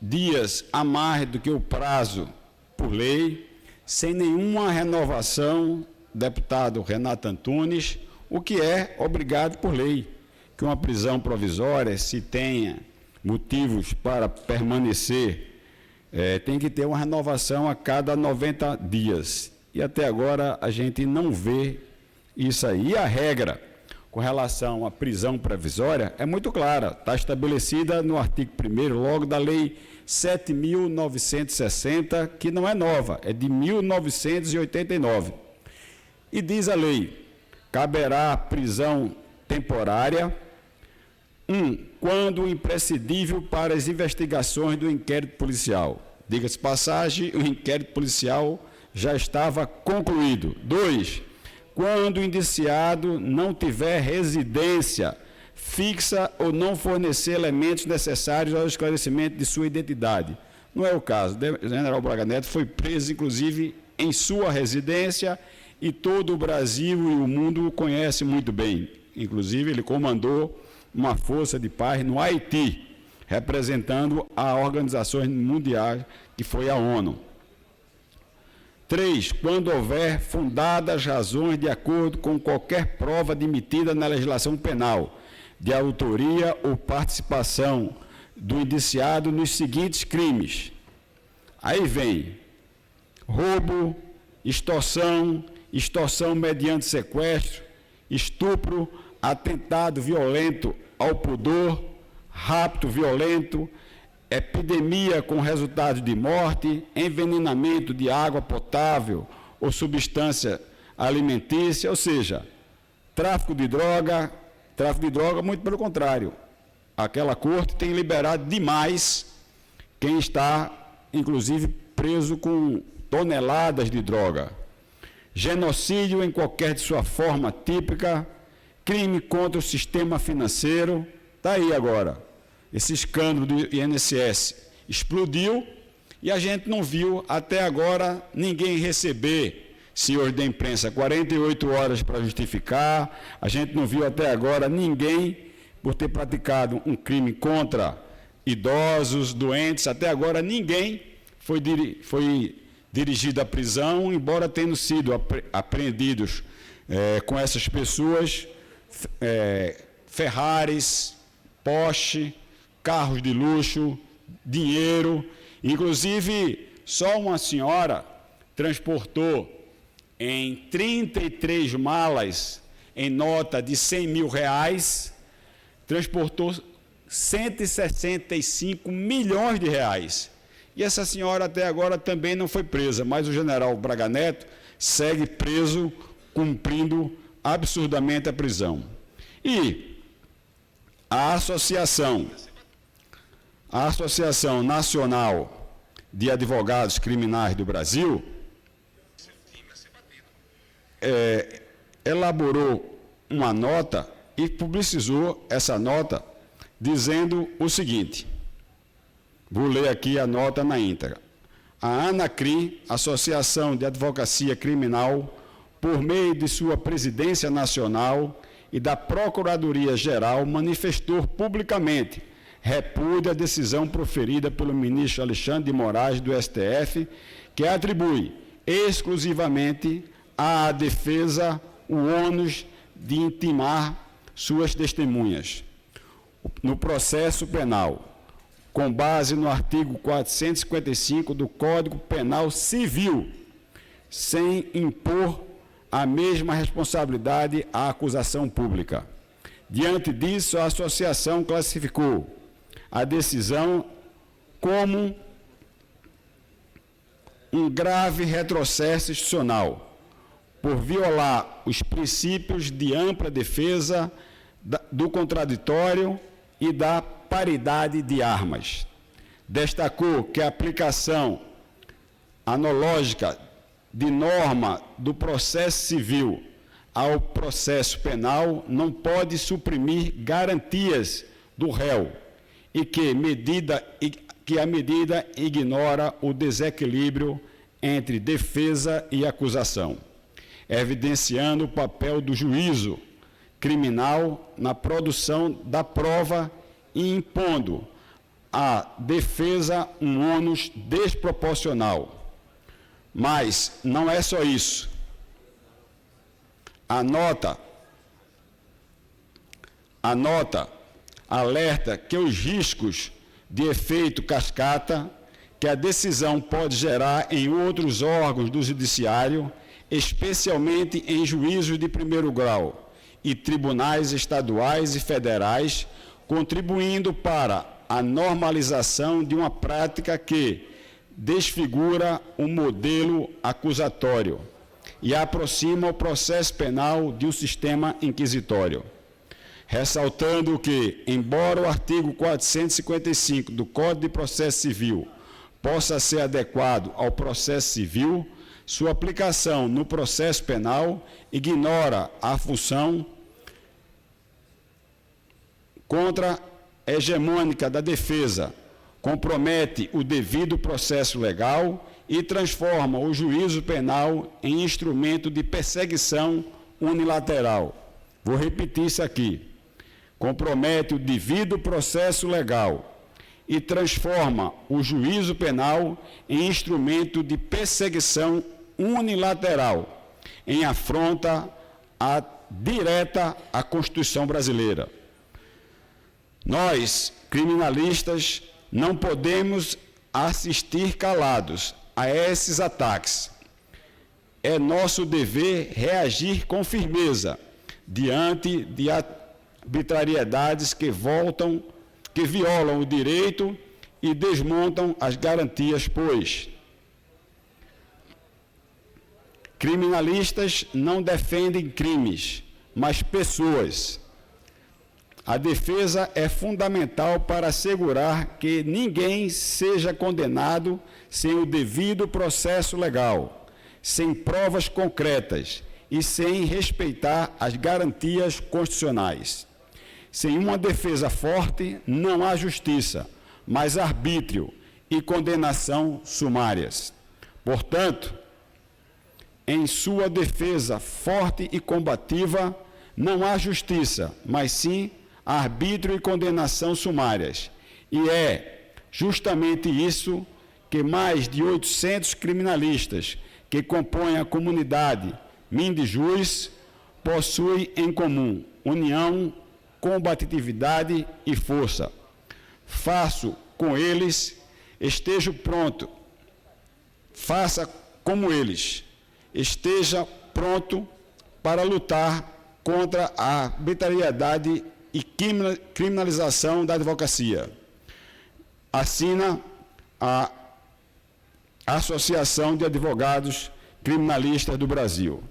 dias a mais do que o prazo por lei, sem nenhuma renovação, deputado Renato Antunes, o que é obrigado por lei, que uma prisão provisória, se tenha motivos para permanecer, tem que ter uma renovação a cada 90 dias. E até agora a gente não vê isso aí. E a regra com relação à prisão provisória é muito clara, está estabelecida no artigo 1º, logo da Lei 7.960, que não é nova, é de 1989. E diz a lei: caberá prisão temporária, quando imprescindível para as investigações do inquérito policial. Diga-se passagem, o inquérito policial já estava concluído. 2, quando o indiciado não tiver residência fixa ou não fornecer elementos necessários ao esclarecimento de sua identidade. Não é o caso. O general Braga Neto foi preso, inclusive, em sua residência, e todo o Brasil e o mundo o conhecem muito bem. Inclusive, ele comandou uma força de paz no Haiti, representando a organizações mundiais, que foi a ONU. 3, quando houver fundadas razões de acordo com qualquer prova admitida na legislação penal, de autoria ou participação do indiciado nos seguintes crimes. Aí vem roubo, extorsão, extorsão mediante sequestro, estupro, atentado violento ao pudor, rapto violento, epidemia com resultado de morte, envenenamento de água potável ou substância alimentícia, ou seja, tráfico de droga, muito pelo contrário. Aquela corte tem liberado demais quem está, inclusive, preso com toneladas de droga. Genocídio em qualquer de sua forma típica, crime contra o sistema financeiro. Está aí agora. Esse escândalo do INSS explodiu e a gente não viu até agora ninguém receber, senhores da imprensa, 48 horas para justificar. A gente não viu até agora ninguém, por ter praticado um crime contra idosos, doentes, até agora ninguém foi dirigido à prisão, embora tendo sido apreendidos com essas pessoas Ferraris, Porsche, carros de luxo, dinheiro. Inclusive, só uma senhora transportou em 33 malas, em nota de 100 mil reais, transportou 165 milhões de reais. E essa senhora até agora também não foi presa, mas o general Braga Neto segue preso, cumprindo absurdamente a prisão. E a Associação Nacional de Advogados Criminais do Brasil elaborou uma nota e publicizou essa nota dizendo o seguinte, vou ler aqui a nota na íntegra. A ANACRI, Associação de Advocacia Criminal, por meio de sua presidência nacional e da Procuradoria-Geral, manifestou publicamente repúdio à decisão proferida pelo ministro Alexandre de Moraes, do STF, que atribui exclusivamente à defesa o ônus de intimar suas testemunhas no processo penal, com base no artigo 455 do Código Penal Civil, sem impor a mesma responsabilidade à acusação pública. Diante disso, a associação classificou a decisão como um grave retrocesso institucional, por violar os princípios de ampla defesa do contraditório e da paridade de armas. Destacou que a aplicação analógica de norma do processo civil ao processo penal não pode suprimir garantias do réu e que a medida ignora o desequilíbrio entre defesa e acusação, evidenciando o papel do juízo criminal na produção da prova e impondo à defesa um ônus desproporcional. Mas não é só isso. A nota alerta que os riscos de efeito cascata que a decisão pode gerar em outros órgãos do judiciário, especialmente em juízos de primeiro grau e tribunais estaduais e federais, contribuindo para a normalização de uma prática que desfigura o modelo acusatório e aproxima o processo penal de um sistema inquisitório. Ressaltando que, embora o artigo 455 do Código de Processo Civil possa ser adequado ao processo civil, sua aplicação no processo penal ignora a função contra-hegemônica da defesa, compromete o devido processo legal e transforma o juízo penal em instrumento de perseguição unilateral. Vou repetir isso aqui. Compromete o devido processo legal e transforma o juízo penal em instrumento de perseguição unilateral, em afronta direta à Constituição brasileira. Nós, criminalistas, não podemos assistir calados a esses ataques. É nosso dever reagir com firmeza diante de arbitrariedades que violam o direito e desmontam as garantias, pois criminalistas não defendem crimes, mas pessoas. A defesa é fundamental para assegurar que ninguém seja condenado sem o devido processo legal, sem provas concretas e sem respeitar as garantias constitucionais. Sem uma defesa forte, não há justiça, mas arbítrio e condenação sumárias. Portanto, em sua defesa forte e combativa, não há justiça, mas sim arbítrio e condenação sumárias. E é justamente isso que mais de 800 criminalistas que compõem a comunidade Mindijus possuem em comum: união, combatividade e força. Faço com eles, esteja pronto, faça como eles, esteja pronto para lutar contra a arbitrariedade e criminalização da advocacia. Assina a Associação de Advogados Criminalistas do Brasil.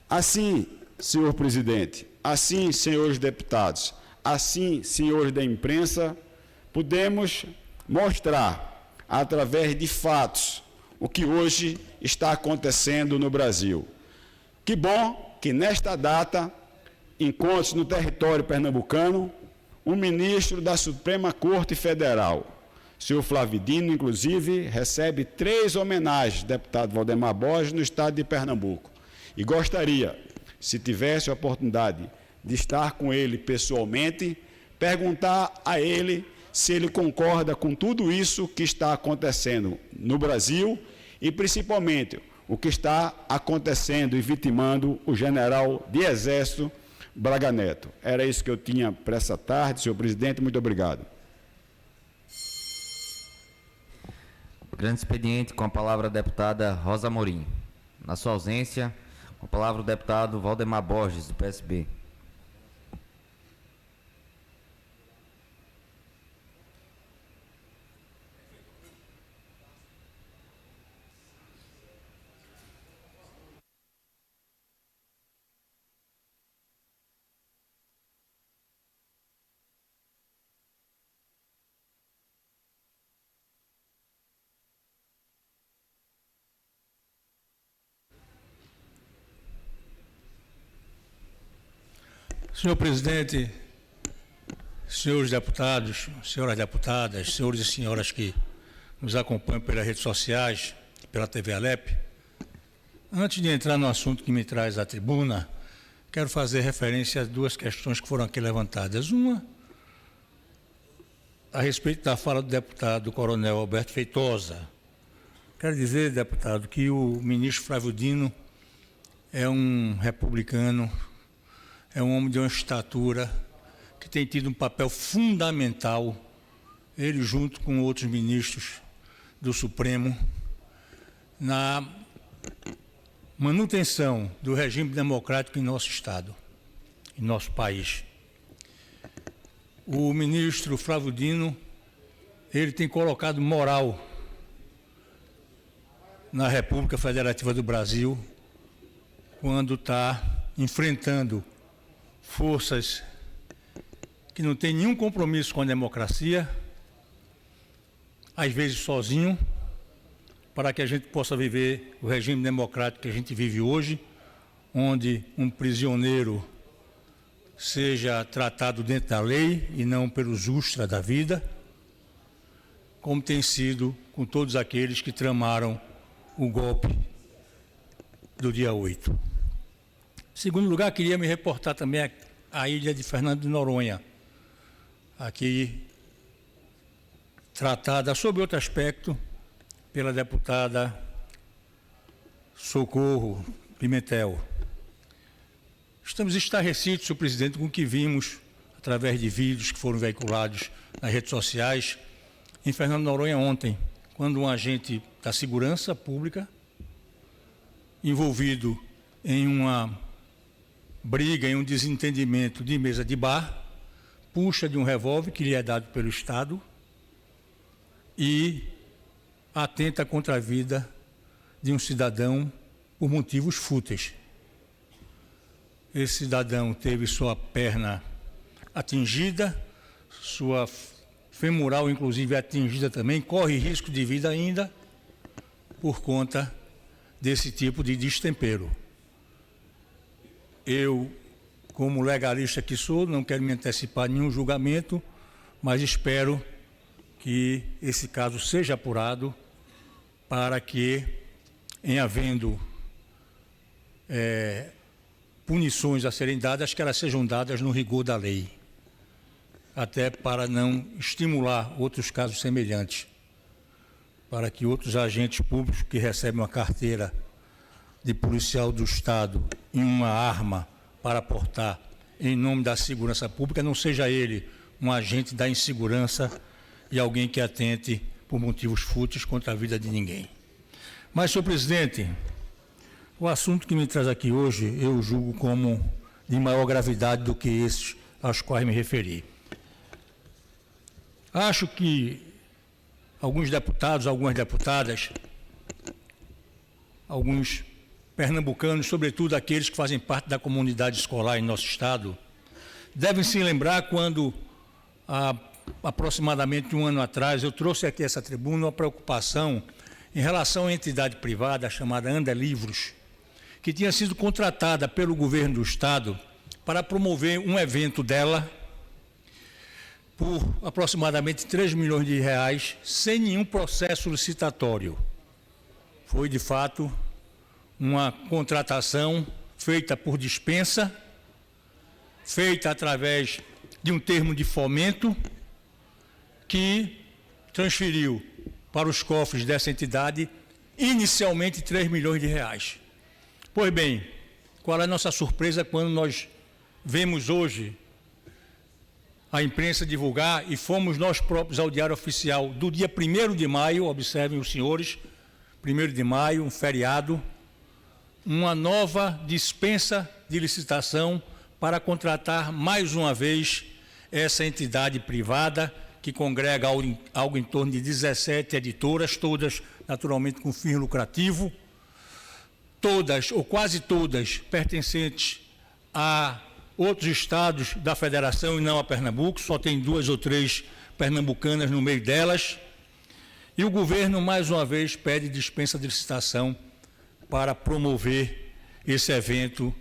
Assim, senhor presidente, assim, senhores deputados, assim, senhores da imprensa, podemos mostrar, através de fatos, o que hoje está acontecendo no Brasil. Que bom que, nesta data, encontre-se no território pernambucano um ministro da Suprema Corte Federal. Senhor Flávio Dino, inclusive, recebe 3 homenagens do deputado Valdemar Borges no estado de Pernambuco. E gostaria, se tivesse a oportunidade de estar com ele pessoalmente, perguntar a ele se ele concorda com tudo isso que está acontecendo no Brasil e, principalmente, o que está acontecendo e vitimando o general de Exército Braga Neto. Era isso que eu tinha para essa tarde, senhor presidente. Muito obrigado. Grande expediente, com a palavra a deputada Rosa Amorim. Na sua ausência, com a palavra o deputado Valdemar Borges, do PSB. Senhor presidente, senhores deputados, senhoras deputadas, senhores e senhoras que nos acompanham pelas redes sociais, pela TV Alep, antes de entrar no assunto que me traz à tribuna, quero fazer referência a 2 questões que foram aqui levantadas. Uma, a respeito da fala do deputado Coronel Alberto Feitosa. Quero dizer, deputado, que o ministro Flávio Dino é um republicano, é um homem de uma estatura que tem tido um papel fundamental, ele junto com outros ministros do Supremo, na manutenção do regime democrático em nosso Estado, em nosso país. O ministro Flávio Dino, ele tem colocado moral na República Federativa do Brasil quando está enfrentando forças que não têm nenhum compromisso com a democracia, às vezes sozinho, para que a gente possa viver o regime democrático que a gente vive hoje, onde um prisioneiro seja tratado dentro da lei e não pelos ultras da vida, como tem sido com todos aqueles que tramaram o golpe do dia 8. Em segundo lugar, queria me reportar também à ilha de Fernando de Noronha, aqui tratada sob outro aspecto pela deputada Socorro Pimentel. Estamos estarrecidos, senhor presidente, com o que vimos através de vídeos que foram veiculados nas redes sociais em Fernando de Noronha ontem, quando um agente da segurança pública, envolvido em uma briga, em um desentendimento de mesa de bar, puxa de um revólver que lhe é dado pelo Estado e atenta contra a vida de um cidadão por motivos fúteis. Esse cidadão teve sua perna atingida, sua femoral, inclusive, atingida também, corre risco de vida ainda por conta desse tipo de destempero. Eu, como legalista que sou, não quero me antecipar a nenhum julgamento, mas espero que esse caso seja apurado para que, em havendo punições a serem dadas, que elas sejam dadas no rigor da lei, até para não estimular outros casos semelhantes, para que outros agentes públicos que recebem uma carteira de policial do Estado em uma arma para portar em nome da segurança pública, não seja ele um agente da insegurança e alguém que atente por motivos fúteis contra a vida de ninguém. Mas, senhor presidente, o assunto que me traz aqui hoje eu julgo como de maior gravidade do que esses aos quais me referi. Acho que alguns deputados, algumas deputadas, alguns pernambucanos, sobretudo aqueles que fazem parte da comunidade escolar em nosso estado, devem se lembrar quando, há aproximadamente um ano atrás, eu trouxe aqui essa tribuna uma preocupação em relação à entidade privada chamada Anda Livros, que tinha sido contratada pelo governo do estado para promover um evento dela por aproximadamente 3 milhões de reais, sem nenhum processo licitatório. Foi, de fato, uma contratação feita por dispensa, feita através de um termo de fomento, que transferiu para os cofres dessa entidade inicialmente 3 milhões de reais. Pois bem, qual é a nossa surpresa quando nós vemos hoje a imprensa divulgar, e fomos nós próprios ao Diário Oficial do dia 1º de maio, observem os senhores, 1º de maio, um feriado, uma nova dispensa de licitação para contratar mais uma vez essa entidade privada que congrega algo em torno de 17 editoras, todas naturalmente com fim lucrativo, todas ou quase todas pertencentes a outros estados da federação e não a Pernambuco, só tem 2 ou 3 pernambucanas no meio delas. E o governo, mais uma vez, pede dispensa de licitação para promover esse evento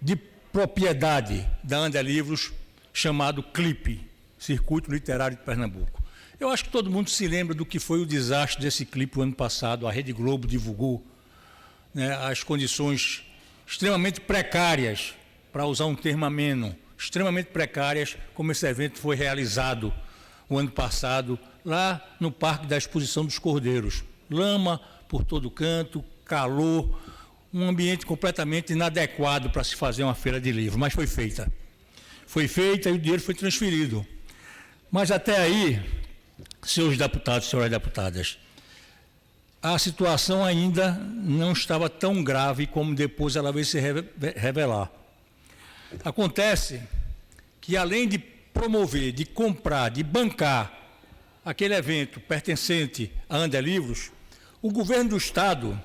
de propriedade da Anda Livros, chamado CLIP, Circuito Literário de Pernambuco. Eu acho que todo mundo se lembra do que foi o desastre desse CLIP o ano passado. A Rede Globo divulgou, né, as condições extremamente precárias, para usar um termo ameno, extremamente precárias, como esse evento foi realizado o ano passado, lá no Parque da Exposição dos Cordeiros. Lama por todo canto, calor, um ambiente completamente inadequado para se fazer uma feira de livro, mas foi feita. Foi feita e o dinheiro foi transferido. Mas até aí, senhores deputados, senhoras deputadas, a situação ainda não estava tão grave como depois ela veio se revelar. Acontece que, além de promover, de comprar, de bancar aquele evento pertencente à Anda Livros, o governo do Estado,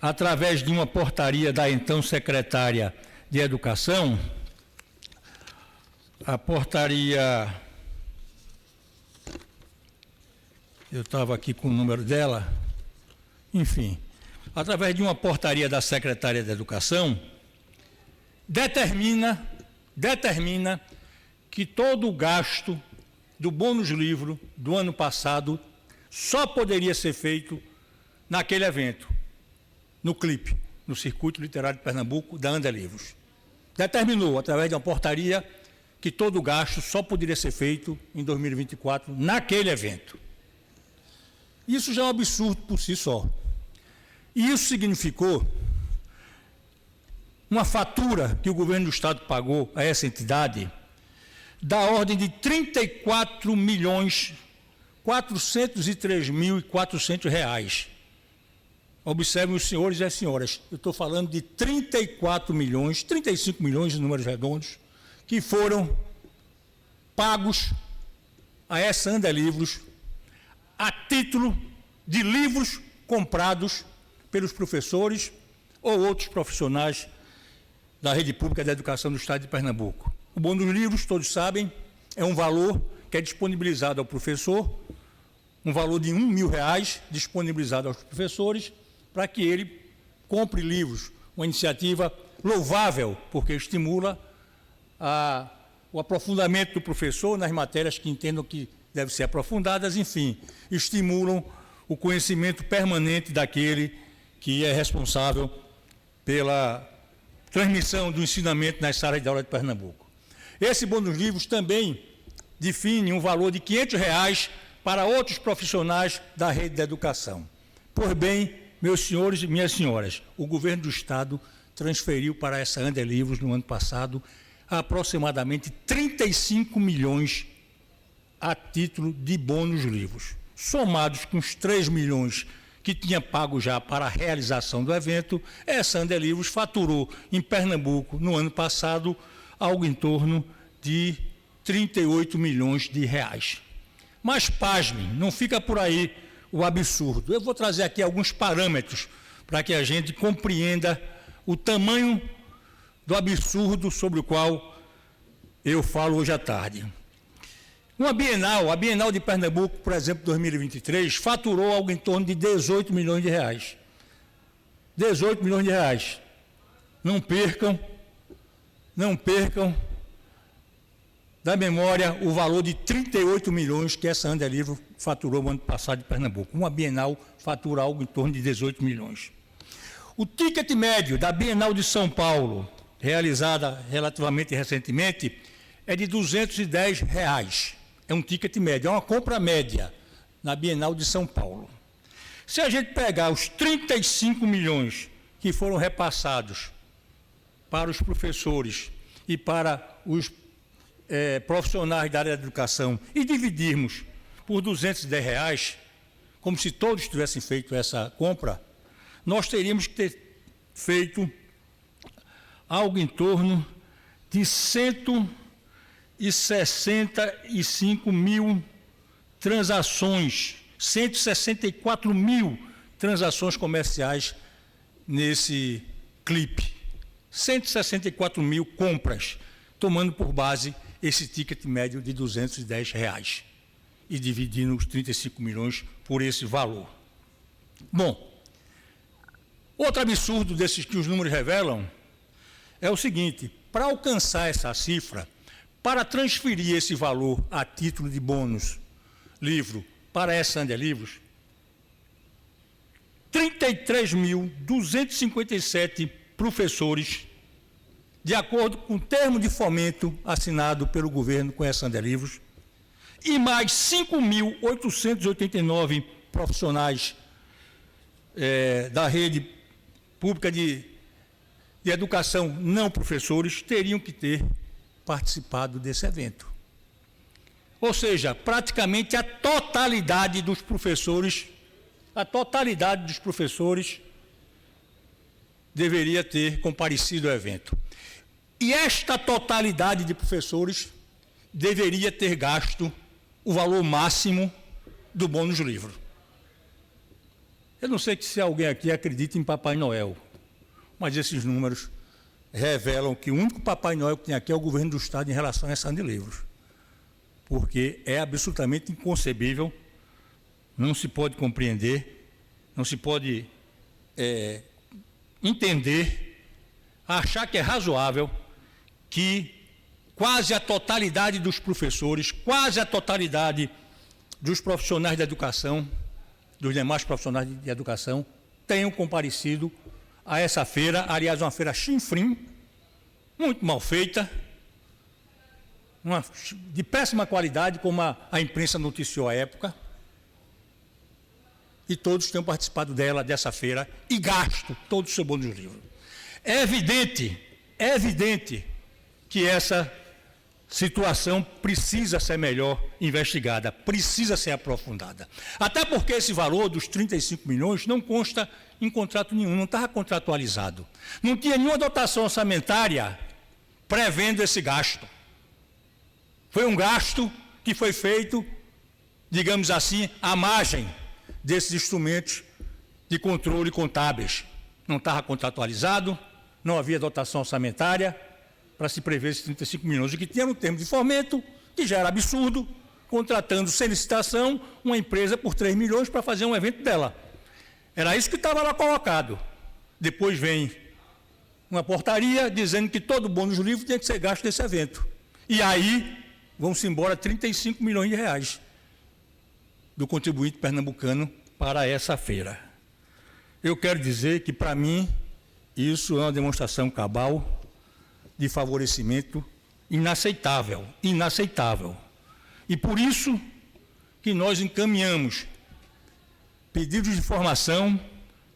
através de uma portaria da então secretária de Educação, a portaria, eu estava aqui com o número dela, enfim, através de uma portaria da secretária de Educação, determina que todo o gasto do bônus livro do ano passado só poderia ser feito naquele evento, no CLIP, no Circuito Literário de Pernambuco, da Anda Livros. Determinou, através de uma portaria, que todo o gasto só poderia ser feito em 2024 naquele evento. Isso já é um absurdo por si só. E isso significou uma fatura que o governo do Estado pagou a essa entidade da ordem de R$ 34.403.400. Observem os senhores e as senhoras, eu estou falando de 34 milhões, 35 milhões de números redondos, que foram pagos a essa Anda Livros a título de livros comprados pelos professores ou outros profissionais da rede pública de educação do Estado de Pernambuco. O bônus dos livros, todos sabem, é um valor que é disponibilizado ao professor, um valor de R$ 1.000 disponibilizado aos professores para que ele compre livros, uma iniciativa louvável, porque estimula o aprofundamento do professor nas matérias que entendam que devem ser aprofundadas, enfim, estimulam o conhecimento permanente daquele que é responsável pela transmissão do ensinamento nas salas de aula de Pernambuco. Esse bônus livros também define um valor de R$ 500 para outros profissionais da rede da educação. Pois bem, meus senhores e minhas senhoras, o governo do Estado transferiu para essa Anda Livros, no ano passado, aproximadamente 35 milhões a título de bônus livros. Somados com os 3 milhões que tinha pago já para a realização do evento, essa Anda Livros faturou em Pernambuco, no ano passado, algo em torno de 38 milhões de reais. Mas, pasmem, não fica por aí o absurdo. Eu vou trazer aqui alguns parâmetros para que a gente compreenda o tamanho do absurdo sobre o qual eu falo hoje à tarde. A Bienal de Pernambuco, por exemplo, 2023, faturou algo em torno de 18 milhões de reais. 18 milhões de reais. Não percam da memória o valor de 38 milhões que essa Ande Livro faturou no ano passado de Pernambuco. Uma Bienal fatura algo em torno de 18 milhões. O ticket médio da Bienal de São Paulo, realizada relativamente recentemente, é de R$ 210. É um ticket médio, é uma compra média na Bienal de São Paulo. Se a gente pegar os 35 milhões que foram repassados para os professores e para os profissionais da área da educação e dividirmos por R$ 210, como se todos tivessem feito essa compra, nós teríamos que ter feito algo em torno de 165 mil transações, 164 mil transações comerciais nesse clipe. 164 mil compras, tomando por base esse ticket médio de R$ 210 e dividindo os 35 milhões por esse valor. Bom, outro absurdo desses que os números revelam é o seguinte: para alcançar essa cifra, para transferir esse valor a título de bônus livro para essa Ande Livros, 33.257 professores, de acordo com o termo de fomento assinado pelo governo com essa Ande Livros, e mais 5.889 profissionais da rede pública de educação não professores teriam que ter participado desse evento. Ou seja, praticamente a totalidade dos professores deveria ter comparecido ao evento. E esta totalidade de professores deveria ter gasto o valor máximo do bônus livro. Eu não sei se alguém aqui acredita em Papai Noel, mas esses números revelam que o único Papai Noel que tem aqui é o governo do Estado em relação a essa Ande Livros. Porque é absolutamente inconcebível, não se pode compreender, não se pode entender, achar que é razoável que quase a totalidade dos professores, quase a totalidade dos profissionais da educação, dos demais profissionais de educação, tenham comparecido a essa feira, aliás, uma feira chinfrim, muito mal feita, de péssima qualidade, como a imprensa noticiou à época, e todos tenham participado dessa feira e gasto todo o seu bônus livro. É evidente que essa situação precisa ser melhor investigada, precisa ser aprofundada. Até porque esse valor dos 35 milhões não consta em contrato nenhum, não estava contratualizado. Não tinha nenhuma dotação orçamentária prevendo esse gasto. Foi um gasto que foi feito, digamos assim, à margem desses instrumentos de controle contábeis. Não estava contratualizado, não havia dotação orçamentária para se prever esses 35 milhões. O que tinha no termo de fomento, que já era absurdo, contratando sem licitação uma empresa por 3 milhões para fazer um evento dela. Era isso que estava lá colocado. Depois vem uma portaria dizendo que todo bônus livre tinha que ser gasto nesse evento. E aí vão-se embora 35 milhões de reais do contribuinte pernambucano para essa feira. Eu quero dizer que, para mim, isso é uma demonstração cabal de favorecimento inaceitável. E por isso que nós encaminhamos pedidos de informação,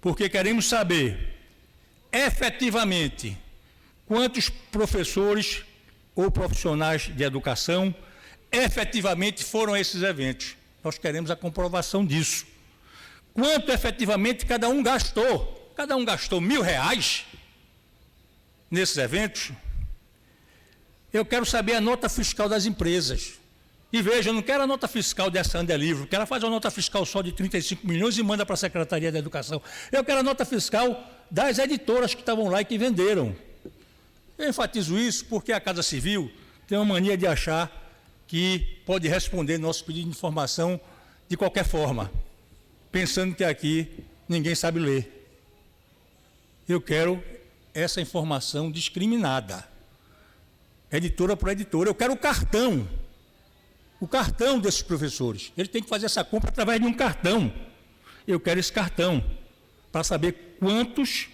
porque queremos saber efetivamente quantos professores ou profissionais de educação efetivamente foram a esses eventos. Nós queremos a comprovação disso. Quanto efetivamente cada um gastou? Cada um gastou R$1.000 nesses eventos? Eu quero saber a nota fiscal das empresas. E veja, eu não quero a nota fiscal dessa Ande Livro, que ela faz uma nota fiscal só de 35 milhões e manda para a Secretaria da Educação. Eu quero a nota fiscal das editoras que estavam lá e que venderam. Eu enfatizo isso porque a Casa Civil tem uma mania de achar que pode responder nosso pedido de informação de qualquer forma, pensando que aqui ninguém sabe ler. Eu quero essa informação discriminada. editora por editora. Eu quero o cartão desses professores. Eles têm que fazer essa compra através de um cartão. Eu quero esse cartão para saber quantos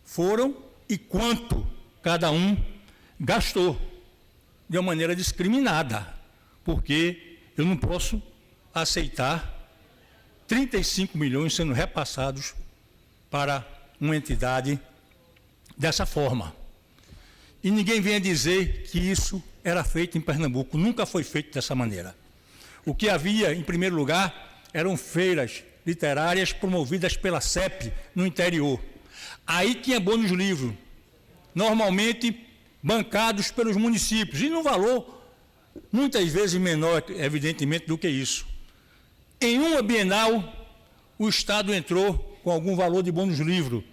foram e quanto cada um gastou, de uma maneira discriminada, porque eu não posso aceitar 35 milhões sendo repassados para uma entidade dessa forma. E ninguém venha dizer que isso era feito em Pernambuco, nunca foi feito dessa maneira. O que havia, em primeiro lugar, eram feiras literárias promovidas pela CEP no interior. Aí tinha bônus livro, normalmente bancados pelos municípios, e num valor muitas vezes menor, evidentemente, do que isso. Em uma Bienal, o Estado entrou com algum valor de bônus livro,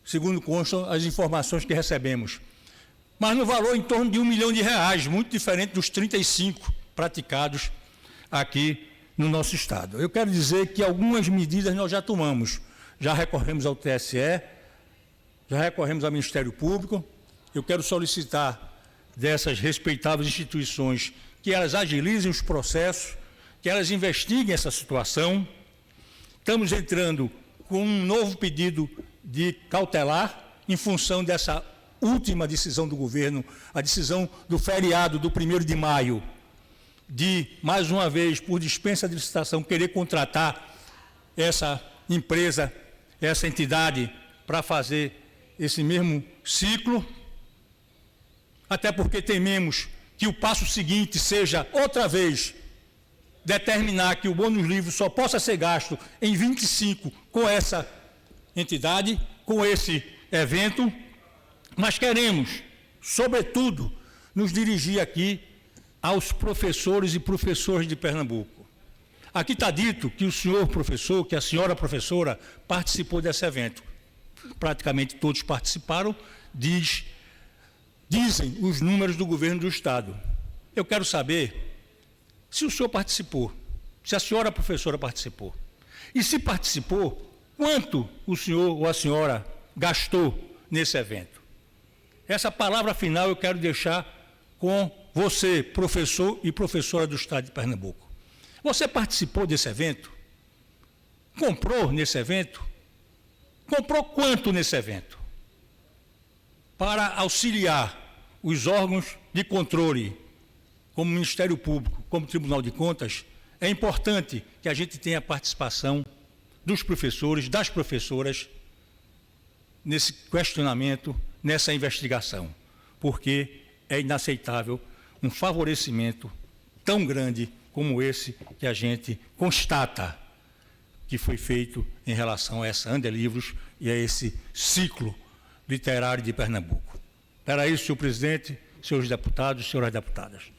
segundo constam as informações que recebemos. Mas no valor em torno de R$1 milhão, muito diferente dos 35 praticados aqui no nosso Estado. Eu quero dizer que algumas medidas nós já tomamos. Já recorremos ao TSE, já recorremos ao Ministério Público. Eu quero solicitar dessas respeitáveis instituições que elas agilizem os processos, que elas investiguem essa situação. Estamos entrando com um novo pedido de cautelar em função dessa última decisão do governo, a decisão do feriado do 1º de maio, de, mais uma vez, por dispensa de licitação, querer contratar essa empresa, essa entidade, para fazer esse mesmo ciclo, até porque tememos que o passo seguinte seja, outra vez, determinar que o bônus livre só possa ser gasto em 25 com essa entidade, com esse evento, mas queremos, sobretudo, nos dirigir aqui aos professores e professoras de Pernambuco. Aqui está dito que o senhor professor, que a senhora professora participou desse evento. Praticamente todos participaram, dizem os números do governo do Estado. Eu quero saber se o senhor participou, se a senhora professora participou. E se participou, quanto o senhor ou a senhora gastou nesse evento? Essa palavra final eu quero deixar com você, professor e professora do Estado de Pernambuco. Você participou desse evento? Comprou nesse evento? Comprou quanto nesse evento? Para auxiliar os órgãos de controle, como o Ministério Público, como o Tribunal de Contas, é importante que a gente tenha a participação dos professores, das professoras, nesse questionamento, nessa investigação, porque é inaceitável um favorecimento tão grande como esse que a gente constata que foi feito em relação a essa Andelivros e a esse ciclo literário de Pernambuco. Era isso, senhor presidente, senhores deputados, senhoras deputadas.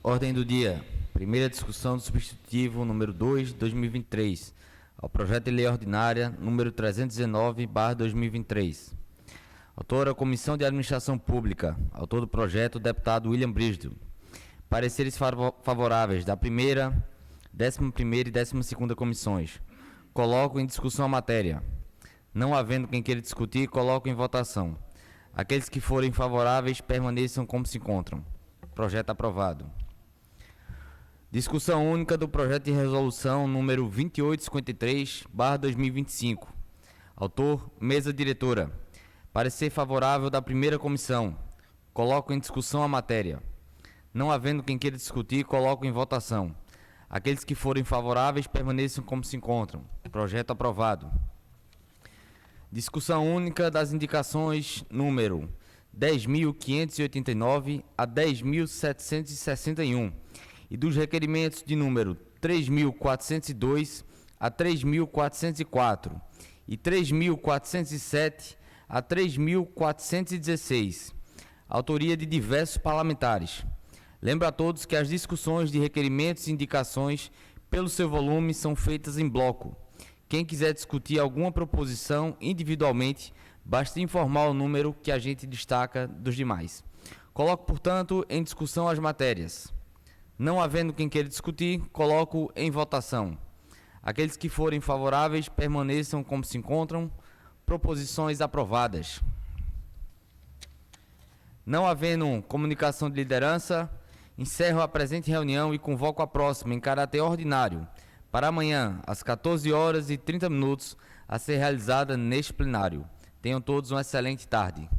Ordem do dia. Primeira discussão do substitutivo número 2 de 2023, ao projeto de lei ordinária número 319/2023. Autora, Comissão de Administração Pública. Autor do projeto, o deputado William Brígido. Pareceres favoráveis da primeira, 11ª e 12ª comissões. Coloco em discussão a matéria. Não havendo quem queira discutir, coloco em votação. Aqueles que forem favoráveis permaneçam como se encontram. Projeto aprovado. Discussão única do projeto de resolução número 2853/2025. Autor, mesa diretora. Parecer favorável da primeira comissão. Coloco em discussão a matéria. Não havendo quem queira discutir, coloco em votação. Aqueles que forem favoráveis permaneçam como se encontram. Projeto aprovado. Discussão única das indicações número 10.589 a 10.761 e dos requerimentos de número 3.402 a 3.404 e 3.407 a 3.416, autoria de diversos parlamentares. Lembro a todos que as discussões de requerimentos e indicações, pelo seu volume, são feitas em bloco. Quem quiser discutir alguma proposição individualmente, basta informar o número que a gente destaca dos demais. Coloco, portanto, em discussão as matérias. Não havendo quem queira discutir, coloco em votação. Aqueles que forem favoráveis permaneçam como se encontram. Proposições aprovadas. Não havendo comunicação de liderança, encerro a presente reunião e convoco a próxima em caráter ordinário para amanhã, às 14h30, a ser realizada neste plenário. Tenham todos uma excelente tarde.